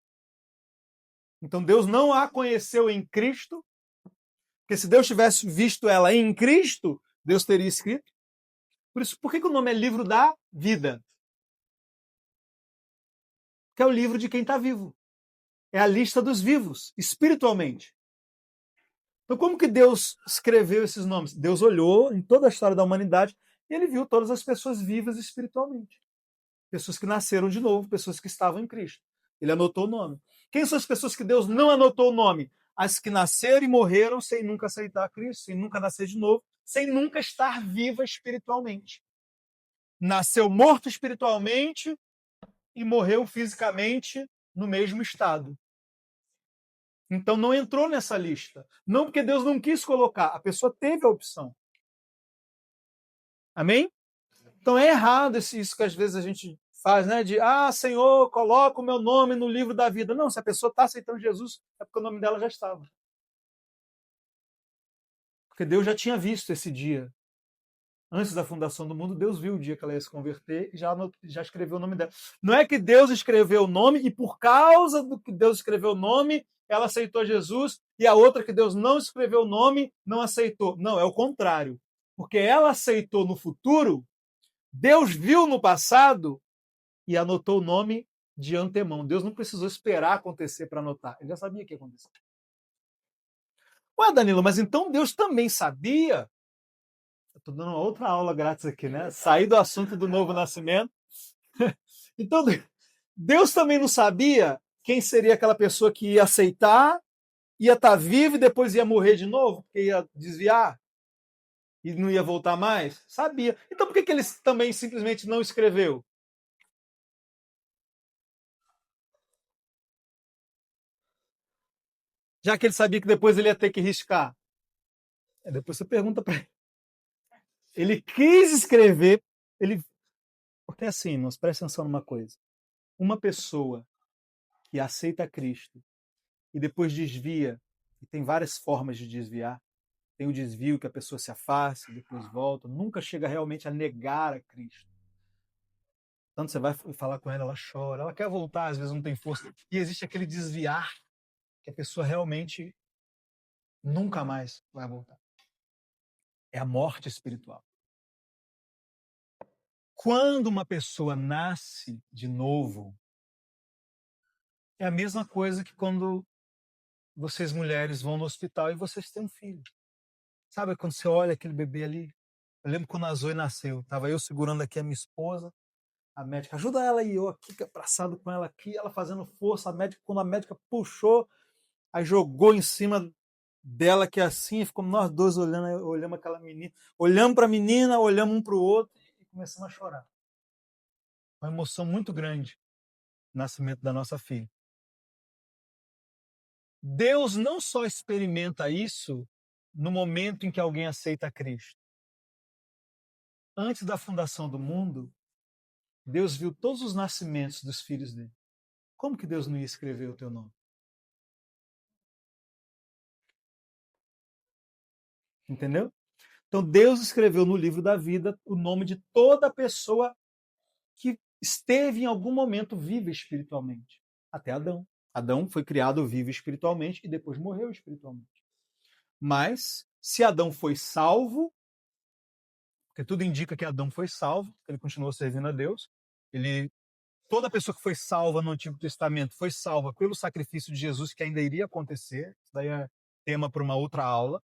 Então Deus não a conheceu em Cristo, porque se Deus tivesse visto ela em Cristo, Deus teria escrito. Por isso, por que o nome é livro da vida? Que é o livro de quem está vivo. É a lista dos vivos, espiritualmente. Então, como que Deus escreveu esses nomes? Deus olhou em toda a história da humanidade e ele viu todas as pessoas vivas espiritualmente. Pessoas que nasceram de novo, pessoas que estavam em Cristo. Ele anotou o nome. Quem são as pessoas que Deus não anotou o nome? As que nasceram e morreram sem nunca aceitar Cristo, sem nunca nascer de novo, sem nunca estar viva espiritualmente. Nasceu morto espiritualmente e morreu fisicamente no mesmo estado. Então não entrou nessa lista. Não porque Deus não quis colocar, a pessoa teve a opção. Amém? Então é errado isso que às vezes a gente faz, né? De, Senhor, coloca o meu nome no livro da vida. Não, se a pessoa está aceitando Jesus, é porque o nome dela já estava. Porque Deus já tinha visto esse dia. Antes da fundação do mundo, Deus viu o dia que ela ia se converter e já escreveu o nome dela. Não é que Deus escreveu o nome e por causa do que Deus escreveu o nome, ela aceitou Jesus e a outra que Deus não escreveu o nome não aceitou. Não, é o contrário. Porque ela aceitou no futuro, Deus viu no passado e anotou o nome de antemão. Deus não precisou esperar acontecer para anotar. Ele já sabia que ia acontecer. Ué, Danilo, mas então Deus também sabia? Estou dando uma outra aula grátis aqui, né? Sair do assunto do novo nascimento. Então, Deus também não sabia quem seria aquela pessoa que ia aceitar, ia estar viva e depois ia morrer de novo, porque ia desviar e não ia voltar mais? Sabia. Então por que ele também simplesmente não escreveu? Já que ele sabia que depois ele ia ter que riscar. Depois você pergunta para ele. Ele quis escrever, ele... Porque assim, irmãos, presta atenção numa coisa. Uma pessoa que aceita Cristo e depois desvia, e tem várias formas de desviar, tem o desvio que a pessoa se afasta, depois volta, nunca chega realmente a negar a Cristo. Tanto você vai falar com ela, ela chora, ela quer voltar, às vezes não tem força. E existe aquele desviar que a pessoa realmente nunca mais vai voltar. É a morte espiritual. Quando uma pessoa nasce de novo, é a mesma coisa que quando vocês mulheres vão no hospital e vocês têm um filho. Sabe quando você olha aquele bebê ali? Eu lembro quando a Zoe nasceu, tava eu segurando aqui a minha esposa, a médica, ajuda ela aí, eu aqui abraçado com ela aqui, ela fazendo força, a médica, quando a médica puxou, aí jogou em cima dela que assim, ficou nós dois olhando, olhamos aquela menina, olhamos para a menina, olhamos um para o outro e começamos a chorar. Uma emoção muito grande, o nascimento da nossa filha. Deus não só experimenta isso no momento em que alguém aceita Cristo. Antes da fundação do mundo, Deus viu todos os nascimentos dos filhos dele. Como que Deus não ia escrever o teu nome? Entendeu? Então Deus escreveu no livro da vida o nome de toda pessoa que esteve em algum momento viva espiritualmente. Até Adão. Adão foi criado vivo espiritualmente e depois morreu espiritualmente. Mas, se Adão foi salvo, porque tudo indica que Adão foi salvo, ele continuou servindo a Deus, toda pessoa que foi salva no Antigo Testamento foi salva pelo sacrifício de Jesus, que ainda iria acontecer. Isso daí é tema para uma outra aula.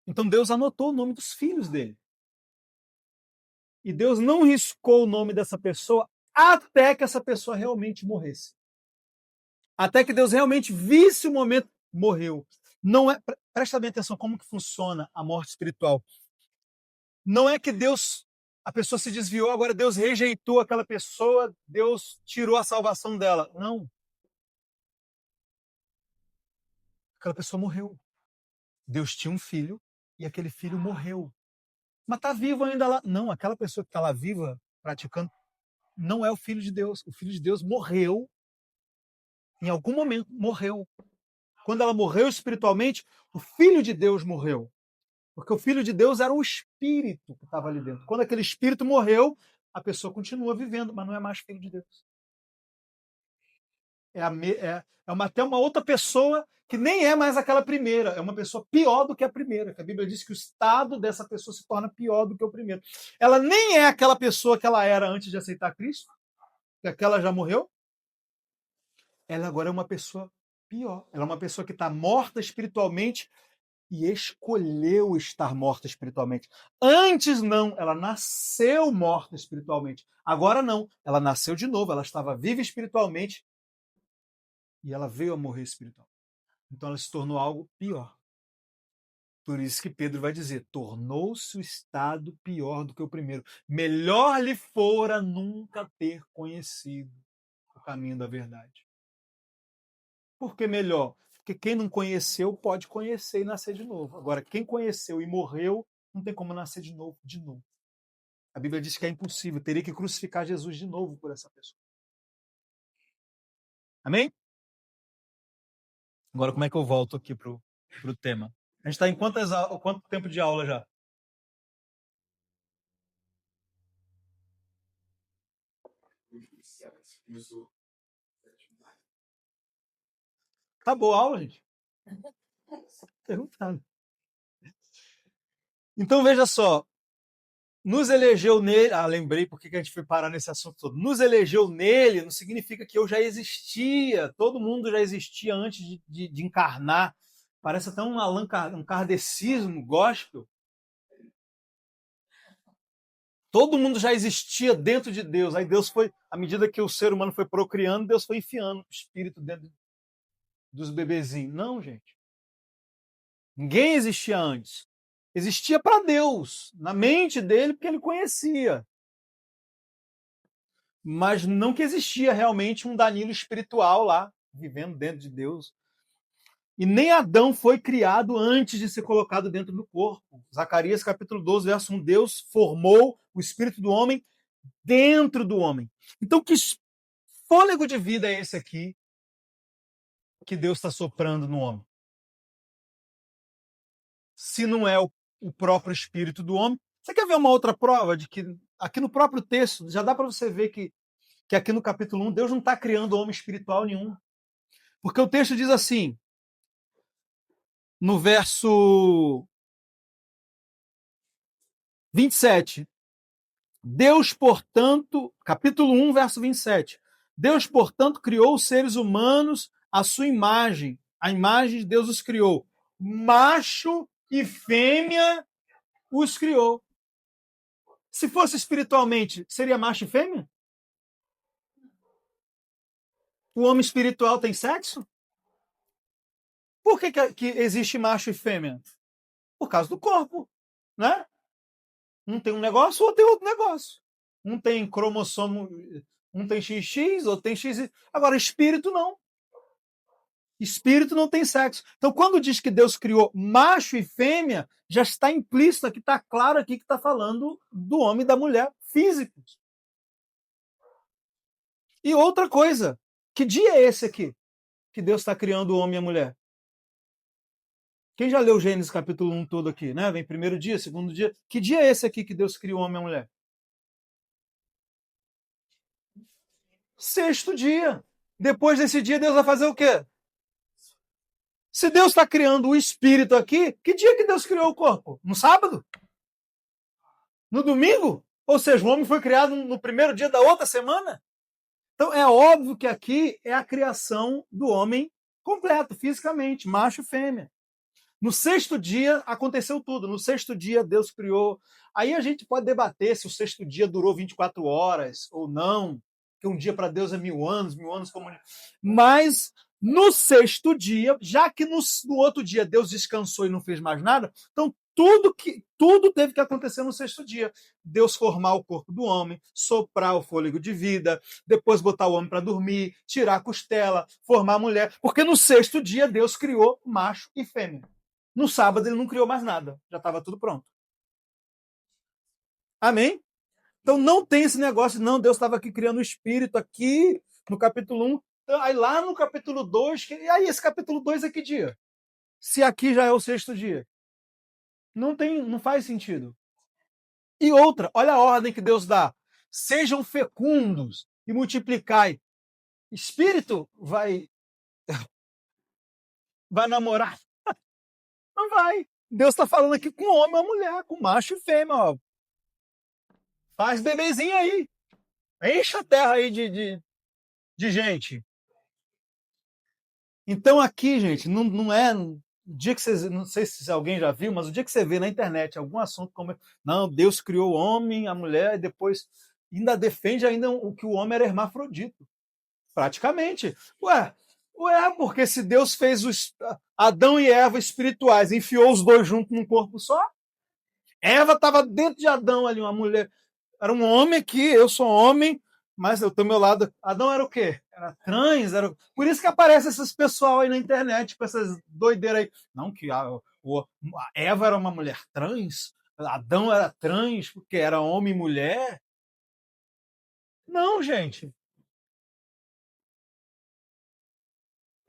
Então Deus anotou o nome dos filhos dele. E Deus não riscou o nome dessa pessoa até que essa pessoa realmente morresse. Até que Deus realmente visse o momento, morreu. Não é, presta bem atenção como que funciona a morte espiritual. Não é que Deus, a pessoa se desviou, agora Deus rejeitou aquela pessoa, Deus tirou a salvação dela. Não. Aquela pessoa morreu. Deus tinha um filho e aquele filho morreu. Mas está vivo ainda lá. Não, aquela pessoa que está lá viva, praticando, não é o filho de Deus. O filho de Deus morreu, em algum momento morreu. Quando ela morreu espiritualmente, o filho de Deus morreu. Porque o filho de Deus era o espírito que estava ali dentro. Quando aquele espírito morreu, a pessoa continua vivendo, mas não é mais filho de Deus. Até uma outra pessoa que nem é mais aquela primeira, é uma pessoa pior do que a primeira, que a Bíblia diz que o estado dessa pessoa se torna pior do que o primeiro. Ela nem é aquela pessoa que ela era antes de aceitar Cristo, que aquela já morreu. Ela agora é uma pessoa pior. Ela é uma pessoa que está morta espiritualmente e escolheu estar morta espiritualmente. Antes não, ela nasceu morta espiritualmente. Agora não, ela nasceu de novo, ela estava viva espiritualmente e ela veio a morrer espiritual. Então ela se tornou algo pior. Por isso que Pedro vai dizer: tornou-se o estado pior do que o primeiro. Melhor lhe fora nunca ter conhecido o caminho da verdade. Por que melhor? Porque quem não conheceu pode conhecer e nascer de novo. Agora, quem conheceu e morreu, não tem como nascer de novo, de novo. A Bíblia diz que é impossível, teria que crucificar Jesus de novo por essa pessoa. Amém? Agora, como é que eu volto aqui para o tema? A gente está em quanto tempo de aula já? Acabou a aula, gente? Perguntando. Então, veja só. Nos elegeu nele. Ah, lembrei porque que a gente foi parar nesse assunto todo. Nos elegeu nele não significa que eu já existia. Todo mundo já existia antes de encarnar. Parece até um kardecismo gospel. Todo mundo já existia dentro de Deus. Aí Deus foi, à medida que o ser humano foi procriando, Deus foi enfiando o espírito dentro dos bebezinhos. Não, gente. Ninguém existia antes. Existia para Deus, na mente dele, porque ele conhecia. Mas não que existia realmente um Danilo espiritual lá, vivendo dentro de Deus. E nem Adão foi criado antes de ser colocado dentro do corpo. Zacarias capítulo 12, verso 1, Deus formou o espírito do homem dentro do homem. Então, que fôlego de vida é esse aqui que Deus está soprando no homem? Se não é o próprio espírito do homem. Você quer ver uma outra prova de que aqui no próprio texto já dá para você ver que aqui no capítulo 1 Deus não está criando homem espiritual nenhum. Porque o texto diz assim, no verso 27, Deus, portanto, capítulo 1, verso 27, Deus, portanto, criou os seres humanos à sua imagem. A imagem de Deus os criou. Macho e fêmea os criou. Se fosse espiritualmente, seria macho e fêmea? O homem espiritual tem sexo? Por que existe macho e fêmea? Por causa do corpo, né? Um tem um negócio, o outro tem outro negócio. Um tem cromossomo, um tem XX, outro tem X. Agora, espírito não. Espírito não tem sexo. Então, quando diz que Deus criou macho e fêmea, já está implícito aqui, está claro aqui que está falando do homem e da mulher físicos. E outra coisa, que dia é esse aqui que Deus está criando o homem e a mulher? Quem já leu Gênesis capítulo 1 todo aqui, né? Vem primeiro dia, segundo dia. Que dia é esse aqui que Deus criou o homem e a mulher? Sexto dia. Depois desse dia, Deus vai fazer o quê? Se Deus está criando o espírito aqui, que dia que Deus criou o corpo? No sábado? No domingo? Ou seja, o homem foi criado no primeiro dia da outra semana? Então é óbvio que aqui é a criação do homem completo, fisicamente, macho e fêmea. No sexto dia aconteceu tudo. No sexto dia Deus criou. Aí a gente pode debater se o sexto dia durou 24 horas ou não, que um dia para Deus é 1000 anos como. Mas no sexto dia, já que no outro dia Deus descansou e não fez mais nada, então tudo teve que acontecer no sexto dia. Deus formar o corpo do homem, soprar o fôlego de vida, depois botar o homem para dormir, tirar a costela, formar a mulher, porque no sexto dia Deus criou macho e fêmea. No sábado ele não criou mais nada, já estava tudo pronto. Amém? Então não tem esse negócio, não, Deus estava aqui criando o espírito aqui no capítulo 1, aí lá no capítulo 2, e aí esse capítulo 2 é que dia? Se aqui já é o sexto dia. Não faz sentido. E outra, olha a ordem que Deus dá. Sejam fecundos e multiplicai. Espírito vai namorar? Não vai. Deus está falando aqui com homem ou mulher, com macho e fêmea. Ó. Faz bebezinho aí. Enche a terra aí de gente. Então aqui, gente, não é. O dia que vocês. Não sei se alguém já viu, mas o dia que você vê na internet algum assunto como. Não, Deus criou o homem, a mulher, e depois ainda defende ainda o que o homem era hermafrodito. Praticamente. Porque se Deus fez os Adão e Eva espirituais, enfiou os dois juntos num corpo só, Eva estava dentro de Adão ali, uma mulher. Era um homem aqui, eu sou homem, mas eu tô ao meu lado. Adão era o quê? Era trans, era. Por isso que aparece esses pessoal aí na internet, com essas doideiras aí. Não, que a Eva era uma mulher trans, Adão era trans, porque era homem e mulher. Não, gente.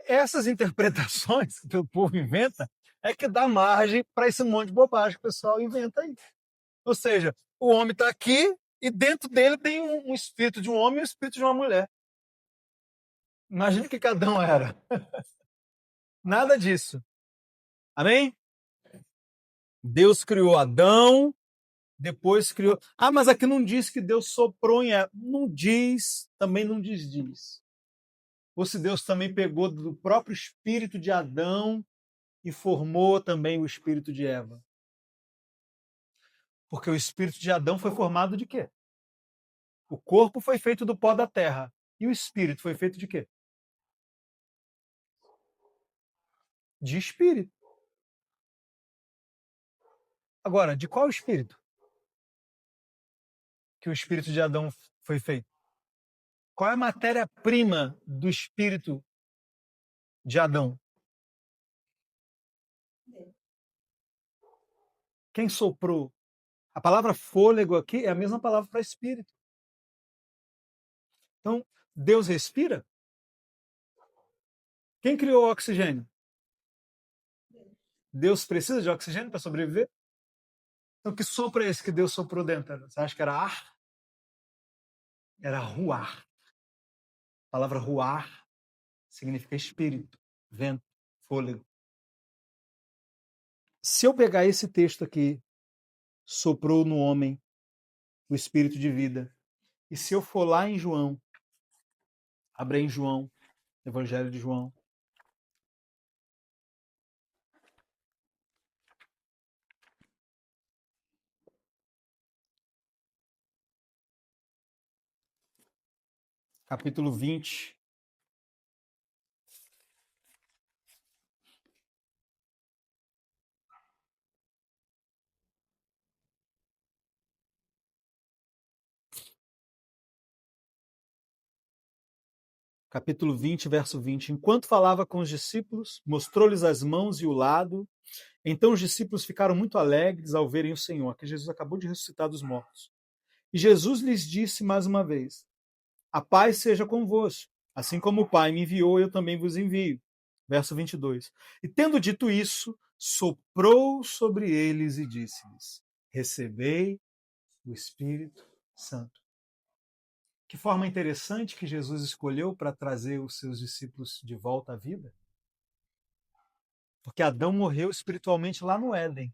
Essas interpretações que o povo inventa é que dá margem para esse monte de bobagem que o pessoal inventa aí. Ou seja, o homem está aqui e dentro dele tem um espírito de um homem e um espírito de uma mulher. Imagina o que Adão era. Nada disso. Amém? Deus criou Adão, depois criou. Ah, mas aqui não diz que Deus soprou em Eva. Não diz, também não diz. Ou se Deus também pegou do próprio espírito de Adão e formou também o espírito de Eva. Porque o espírito de Adão foi formado de quê? O corpo foi feito do pó da terra. E o espírito foi feito de quê? De espírito. Agora, de qual espírito que o espírito de Adão foi feito? Qual é a matéria-prima do espírito de Adão? Quem soprou? A palavra fôlego aqui é a mesma palavra para espírito. Então, Deus respira? Quem criou o oxigênio? Deus precisa de oxigênio para sobreviver? Então, que sopro é esse que Deus soprou dentro? Você acha que era ar? Era ruar. A palavra ruar significa espírito, vento, fôlego. Se eu pegar esse texto aqui, soprou no homem o espírito de vida, e se eu for lá em João, abrir em João, Evangelho de João, capítulo 20, capítulo 20, verso 20. Enquanto falava com os discípulos, mostrou-lhes as mãos e o lado. Então os discípulos ficaram muito alegres ao verem o Senhor, que Jesus acabou de ressuscitar dos mortos. E Jesus lhes disse mais uma vez: a paz seja convosco. Assim como o Pai me enviou, eu também vos envio. Verso 22. E tendo dito isso, soprou sobre eles e disse-lhes: recebei o Espírito Santo. Que forma interessante que Jesus escolheu para trazer os seus discípulos de volta à vida. Porque Adão morreu espiritualmente lá no Éden.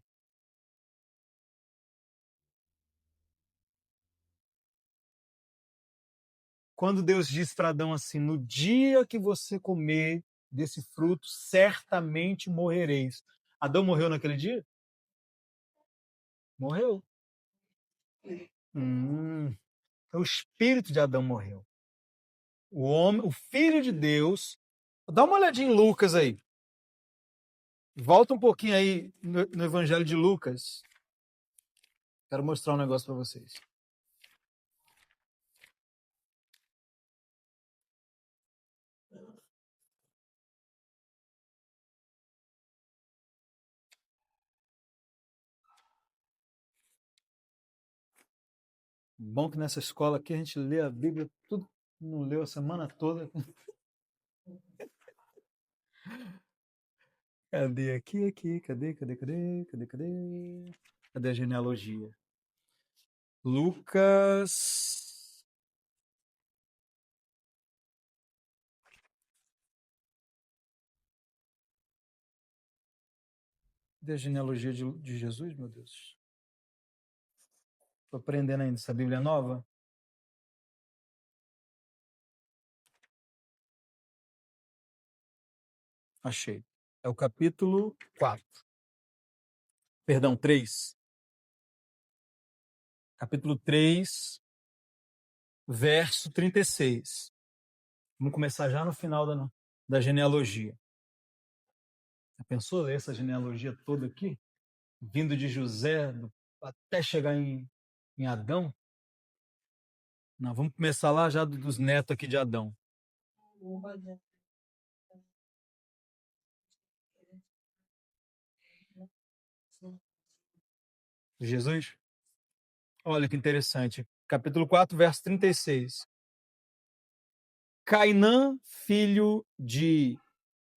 Quando Deus diz para Adão assim: no dia que você comer desse fruto, certamente morrereis. Adão morreu naquele dia? Morreu. Então, o espírito de Adão morreu. O homem, o filho de Deus. Dá uma olhadinha em Lucas aí. Volta um pouquinho aí no Evangelho de Lucas. Quero mostrar um negócio para vocês. Bom que nessa escola aqui a gente lê a Bíblia, tudo não leu a semana toda. Cadê aqui? Cadê? Cadê a genealogia? Lucas. Cadê a genealogia de Jesus, meu Deus? Estou aprendendo ainda essa Bíblia nova. Achei. É o capítulo 4. Perdão, 3. Capítulo 3, verso 36. Vamos começar já no final da genealogia. Já pensou ler essa genealogia toda aqui? Vindo de José até chegar em Adão? Não, vamos começar lá já dos netos aqui de Adão. Jesus? Olha que interessante. Capítulo 4, verso 36. Cainã, filho de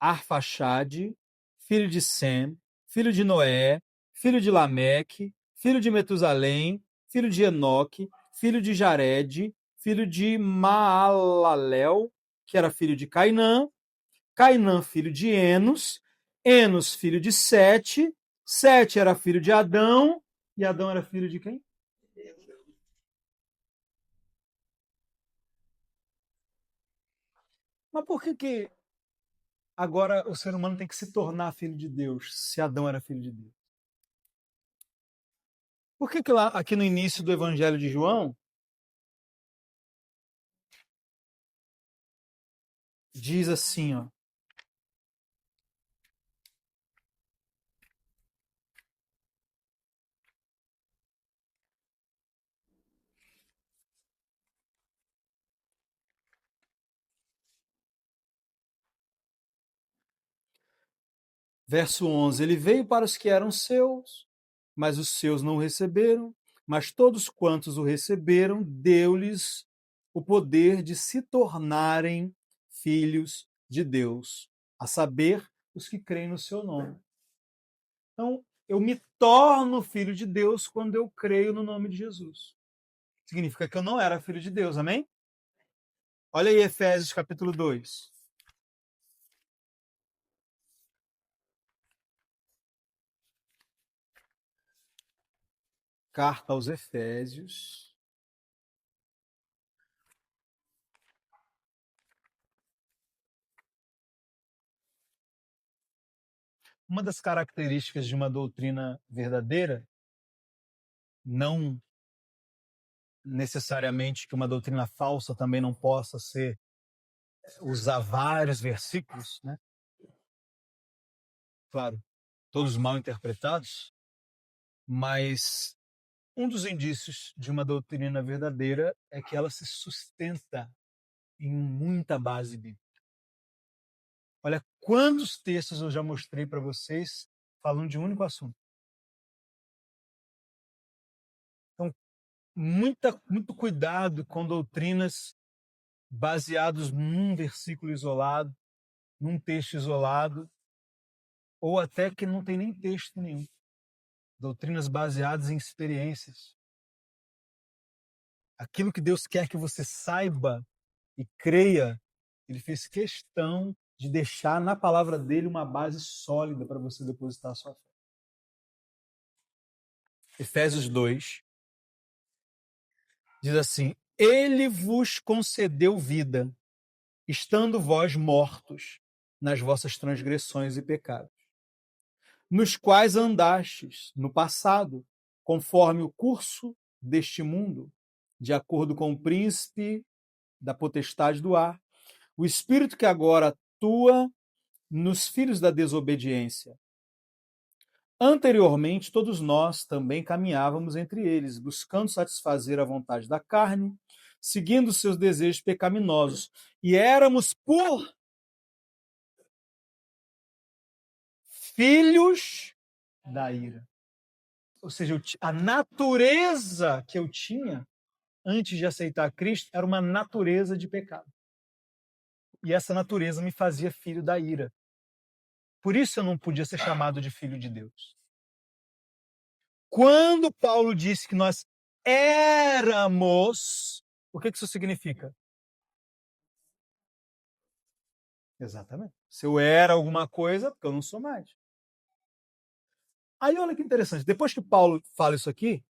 Arfaxade, filho de Sem, filho de Noé, filho de Lameque, filho de Metusalém, filho de Enoque, filho de Jared, filho de Maalalel, que era filho de Cainã, Cainã, filho de Enos, Enos, filho de Sete, Sete era filho de Adão, e Adão era filho de quem? Mas por que agora o ser humano tem que se tornar filho de Deus, se Adão era filho de Deus? Por que lá, aqui no início do Evangelho de João, diz assim, ó, verso 11, ele veio para os que eram seus, mas os seus não o receberam, mas todos quantos o receberam, deu-lhes o poder de se tornarem filhos de Deus, a saber, os que creem no seu nome. Então, eu me torno filho de Deus quando eu creio no nome de Jesus. Significa que eu não era filho de Deus, amém? Olha aí Efésios capítulo 2. Carta aos Efésios. Uma das características de uma doutrina verdadeira, não necessariamente que uma doutrina falsa também não possa ser usar vários versículos, né? Claro, todos mal interpretados, mas um dos indícios de uma doutrina verdadeira é que ela se sustenta em muita base bíblica. Olha quantos textos eu já mostrei para vocês falando de um único assunto. Então, muito cuidado com doutrinas baseadas num versículo isolado, num texto isolado, ou até que não tem nem texto nenhum. Doutrinas baseadas em experiências. Aquilo que Deus quer que você saiba e creia, Ele fez questão de deixar na palavra dele uma base sólida para você depositar a sua fé. Efésios 2 diz assim: Ele vos concedeu vida, estando vós mortos nas vossas transgressões e pecados, nos quais andastes no passado, conforme o curso deste mundo, de acordo com o príncipe da potestade do ar, o espírito que agora atua nos filhos da desobediência. Anteriormente, todos nós também caminhávamos entre eles, buscando satisfazer a vontade da carne, seguindo seus desejos pecaminosos, e éramos por filhos da ira. Ou seja, a natureza que eu tinha antes de aceitar Cristo era uma natureza de pecado. E essa natureza me fazia filho da ira. Por isso eu não podia ser chamado de filho de Deus. Quando Paulo disse que nós éramos, o que isso significa? Exatamente. Se eu era alguma coisa, porque eu não sou mais. Aí olha que interessante, depois que Paulo fala isso aqui,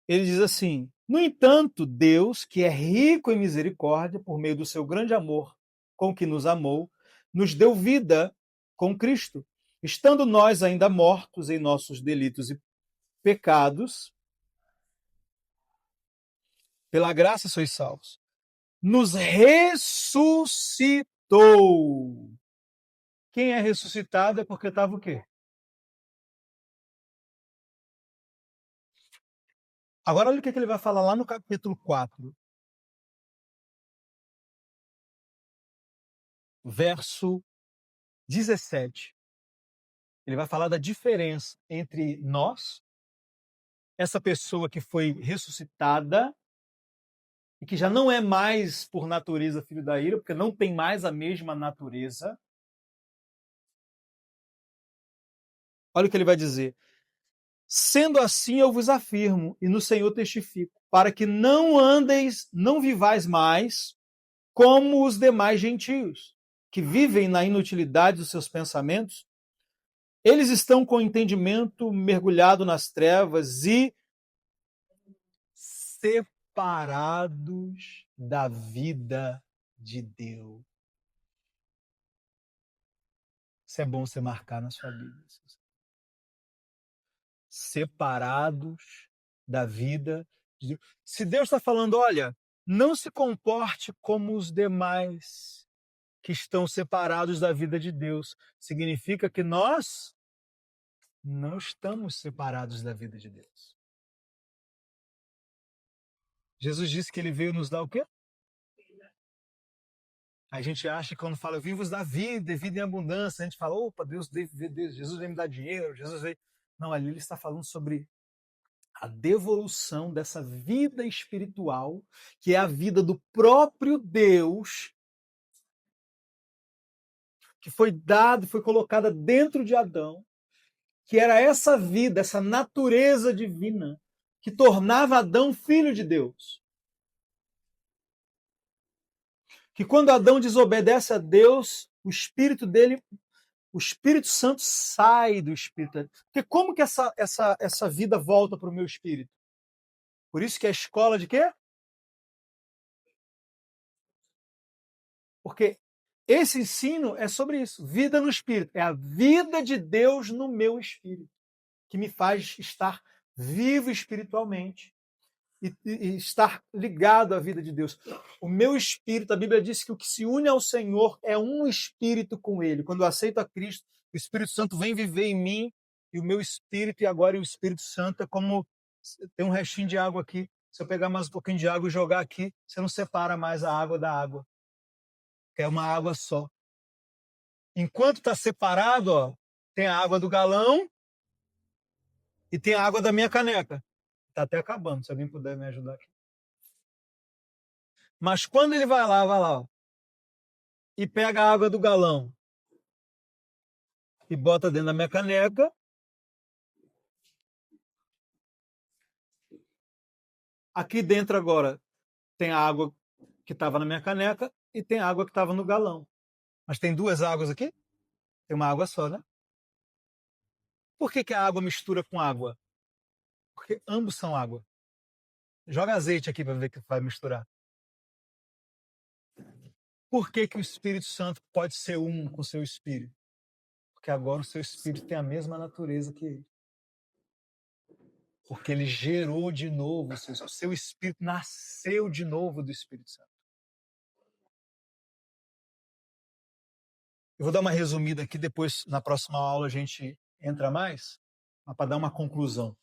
ele diz assim: no entanto, Deus, que é rico em misericórdia, por meio do seu grande amor com que nos amou, nos deu vida com Cristo, estando nós ainda mortos em nossos delitos e pecados, pela graça sois salvos. Nos ressuscitou. Quem é ressuscitado é porque estava o quê? Agora olha o que ele vai falar lá no capítulo 4, verso 17. Ele vai falar da diferença entre nós, essa pessoa que foi ressuscitada e que já não é mais por natureza filho da ira, porque não tem mais a mesma natureza. Olha o que ele vai dizer. Sendo assim, eu vos afirmo, e no Senhor testifico, para que não andeis, não vivais mais como os demais gentios, que vivem na inutilidade dos seus pensamentos. Eles estão com o entendimento mergulhado nas trevas e separados da vida de Deus. Isso é bom você marcar na sua Bíblia. Separados da vida de Deus. Se Deus está falando, olha, não se comporte como os demais que estão separados da vida de Deus, significa que nós não estamos separados da vida de Deus. Jesus disse que ele veio nos dar o quê? A gente acha que quando fala, eu vim vos dar vida, vida em abundância, a gente fala, opa, Jesus veio me dar dinheiro, Jesus veio... Não, ali ele está falando sobre a devolução dessa vida espiritual, que é a vida do próprio Deus, que foi dado, foi colocada dentro de Adão, que era essa vida, essa natureza divina, que tornava Adão filho de Deus. Que quando Adão desobedece a Deus, o espírito dele, o Espírito Santo sai do espírito. Porque como que essa vida volta para o meu espírito? Por isso que é a escola de quê? Porque esse ensino é sobre isso, vida no espírito. É a vida de Deus no meu espírito, que me faz estar vivo espiritualmente e estar ligado à vida de Deus. O meu espírito, a Bíblia diz que o que se une ao Senhor é um espírito com Ele. Quando eu aceito a Cristo, o Espírito Santo vem viver em mim e o meu espírito, e agora o Espírito Santo é como... Tem um restinho de água aqui. Se eu pegar mais um pouquinho de água e jogar aqui, você não separa mais a água da água. É uma água só. Enquanto está separado, ó, tem a água do galão e tem a água da minha caneca. Está até acabando, se alguém puder me ajudar aqui. Mas quando ele vai lá, ó, e pega a água do galão e bota dentro da minha caneca, aqui dentro agora tem a água que estava na minha caneca e tem a água que estava no galão. Mas tem duas águas aqui? Tem uma água só, né? Por que a água mistura com água? Porque ambos são água. Joga azeite aqui para ver que vai misturar. Por que o Espírito Santo pode ser um com o seu Espírito? Porque agora o seu Espírito tem a mesma natureza que ele. Porque ele gerou de novo, o seu Espírito nasceu de novo do Espírito Santo. Eu vou dar uma resumida aqui, depois na próxima aula a gente entra mais, mas para dar uma conclusão.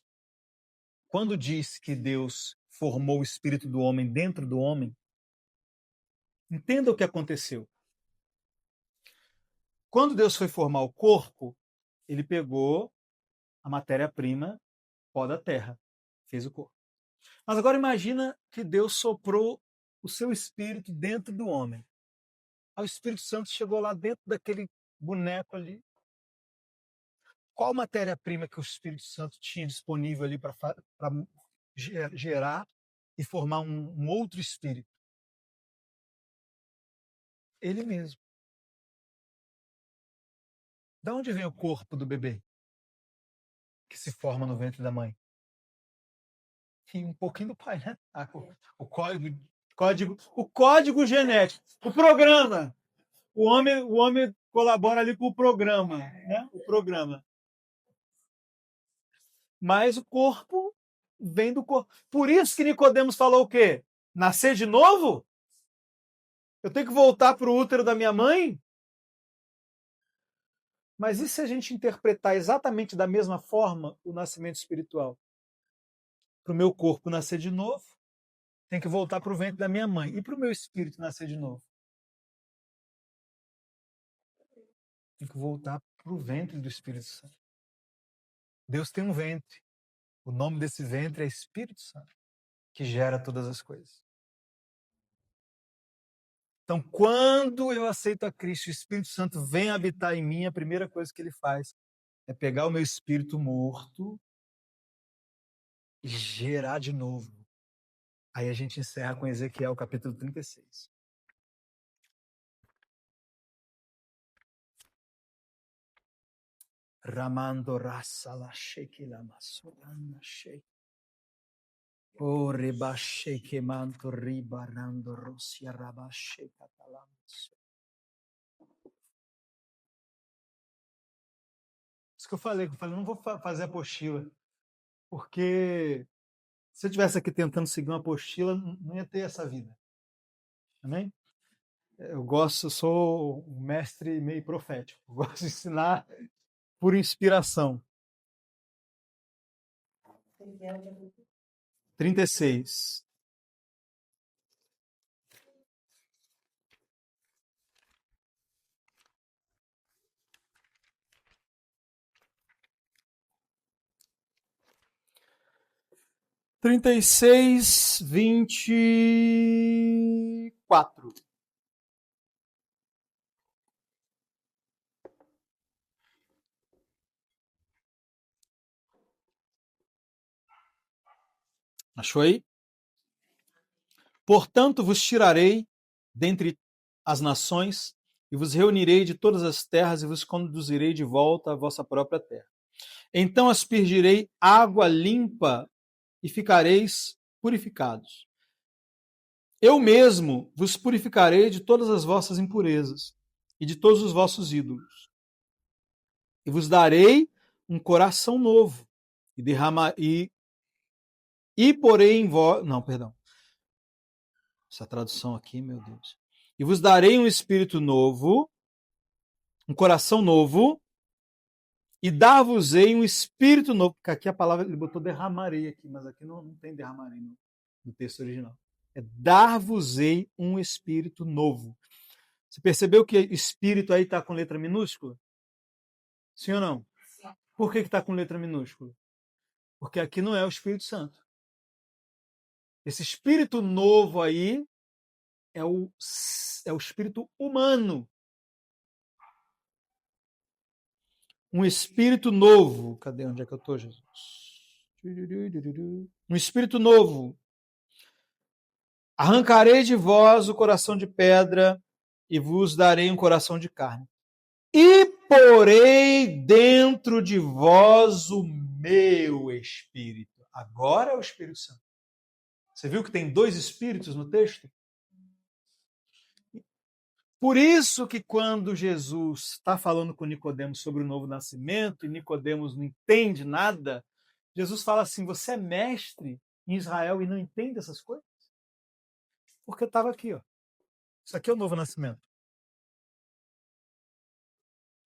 Quando diz que Deus formou o espírito do homem dentro do homem, entenda o que aconteceu. Quando Deus foi formar o corpo, ele pegou a matéria-prima, pó da terra, fez o corpo. Mas agora imagina que Deus soprou o seu espírito dentro do homem. Aí o Espírito Santo chegou lá dentro daquele boneco ali. Qual matéria-prima que o Espírito Santo tinha disponível ali para gerar e formar um outro espírito? Ele mesmo. Da onde vem o corpo do bebê que se forma no ventre da mãe? E um pouquinho do pai, né? O código genético, o programa. O homem colabora ali com o programa, né? O programa. Mas o corpo vem do corpo. Por isso que Nicodemos falou o quê? Nascer de novo? Eu tenho que voltar para o útero da minha mãe? Mas e se a gente interpretar exatamente da mesma forma o nascimento espiritual? Para o meu corpo nascer de novo, tem que voltar para o ventre da minha mãe. E para o meu espírito nascer de novo? Tem que voltar para o ventre do Espírito Santo. Deus tem um ventre. O nome desse ventre é Espírito Santo, que gera todas as coisas. Então, quando eu aceito a Cristo, o Espírito Santo vem habitar em mim, a primeira coisa que ele faz é pegar o meu espírito morto e gerar de novo. Aí a gente encerra com Ezequiel capítulo 36. Ramando raça la sheke la masolana sheke. O rebashe que manto ribarando rosia rabashe catalamos. Isso que eu falei, não vou fazer apostila, porque se eu estivesse aqui tentando seguir uma apostila, não ia ter essa vida. Amém? Eu sou um mestre meio profético. Eu gosto de ensinar por inspiração. 36. Trinta e seis, 24. Achou aí? Portanto, vos tirarei dentre as nações e vos reunirei de todas as terras e vos conduzirei de volta à vossa própria terra. Então aspergirei água limpa e ficareis purificados. Eu mesmo vos purificarei de todas as vossas impurezas e de todos os vossos ídolos. E vos darei um coração novo e porei em vós... Não, perdão. Essa tradução aqui, meu Deus. E vos darei um espírito novo, um coração novo, e dar-vos-ei um espírito novo. Porque aqui a palavra, ele botou derramarei aqui, mas aqui não tem derramarei no texto original. É dar-vos-ei um espírito novo. Você percebeu que espírito aí está com letra minúscula? Sim ou não? Por que está com letra minúscula? Porque aqui não é o Espírito Santo. Esse espírito novo aí é o espírito humano. Um espírito novo. Cadê? Onde é que eu estou, Jesus? Um espírito novo. Arrancarei de vós o coração de pedra e vos darei um coração de carne. E porei dentro de vós o meu Espírito. Agora é o Espírito Santo. Você viu que tem 2 Espíritos no texto? Por isso que quando Jesus está falando com Nicodemos sobre o novo nascimento, e Nicodemos não entende nada, Jesus fala assim, você é mestre em Israel e não entende essas coisas? Porque estava aqui, ó. Isso aqui é o novo nascimento.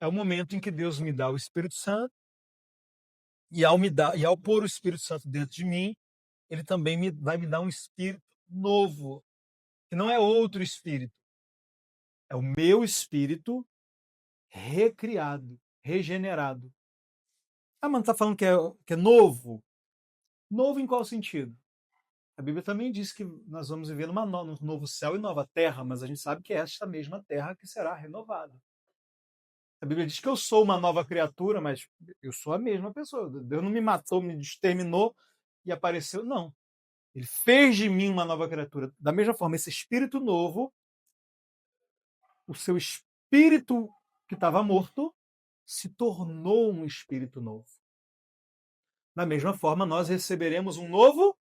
É o momento em que Deus me dá o Espírito Santo, e ao pôr o Espírito Santo dentro de mim, ele também vai me dar um espírito novo, que não é outro espírito. É o meu espírito recriado, regenerado. Ah, mas não está falando que é novo? Novo em qual sentido? A Bíblia também diz que nós vamos viver num novo céu e nova terra, mas a gente sabe que é esta mesma terra que será renovada. A Bíblia diz que eu sou uma nova criatura, mas eu sou a mesma pessoa. Deus não me matou, me exterminou e apareceu. Não. Ele fez de mim uma nova criatura. Da mesma forma, esse espírito novo, o seu espírito que estava morto, se tornou um espírito novo. Da mesma forma, nós receberemos um novo.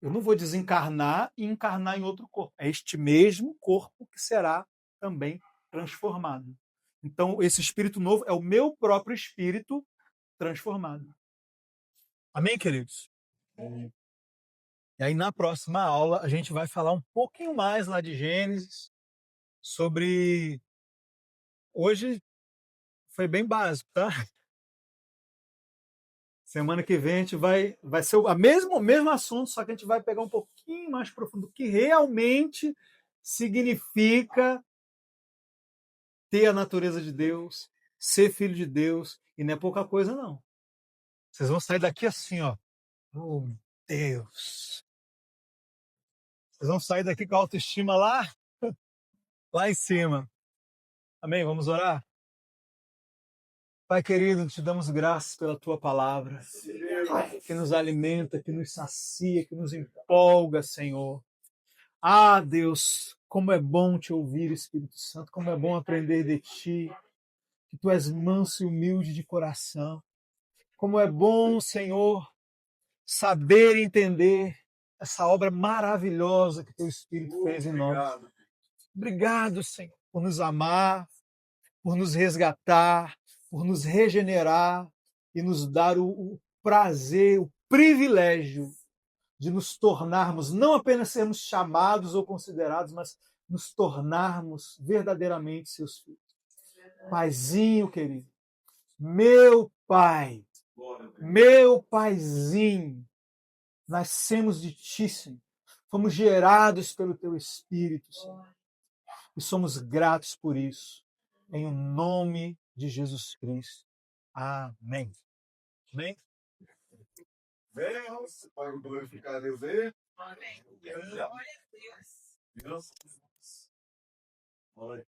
Eu não vou desencarnar e encarnar em outro corpo. É este mesmo corpo que será também transformado. Então, esse espírito novo é o meu próprio espírito transformado. Amém, queridos? Amém. E aí, na próxima aula, a gente vai falar um pouquinho mais lá de Gênesis, sobre. Hoje foi bem básico, tá? Semana que vem a gente vai ser o mesmo assunto, só que a gente vai pegar um pouquinho mais profundo, o que realmente significa ter a natureza de Deus, ser filho de Deus, e não é pouca coisa, não. Vocês vão sair daqui assim, ó. Oh, Deus! Vocês vão sair daqui com a autoestima lá em cima. Amém? Vamos orar? Pai querido, te damos graças pela tua palavra, que nos alimenta, que nos sacia, que nos empolga, Senhor. Ah, Deus, como é bom te ouvir, Espírito Santo, como é bom aprender de ti, que tu és manso e humilde de coração. Como é bom, Senhor, saber e entender essa obra maravilhosa que teu Espírito fez em nós. Obrigado, Senhor, por nos amar, por nos resgatar, por nos regenerar e nos dar o prazer, o privilégio de nos tornarmos, não apenas sermos chamados ou considerados, mas nos tornarmos verdadeiramente seus filhos. Paizinho querido, meu pai, meu paizinho, nascemos de ti, Senhor. Fomos gerados pelo teu Espírito, Senhor. E somos gratos por isso. Em o nome de Jesus Cristo. Amém. Amém? Deus, para glorificar a Deus. Amém. Glória a Deus. Deus. Olha.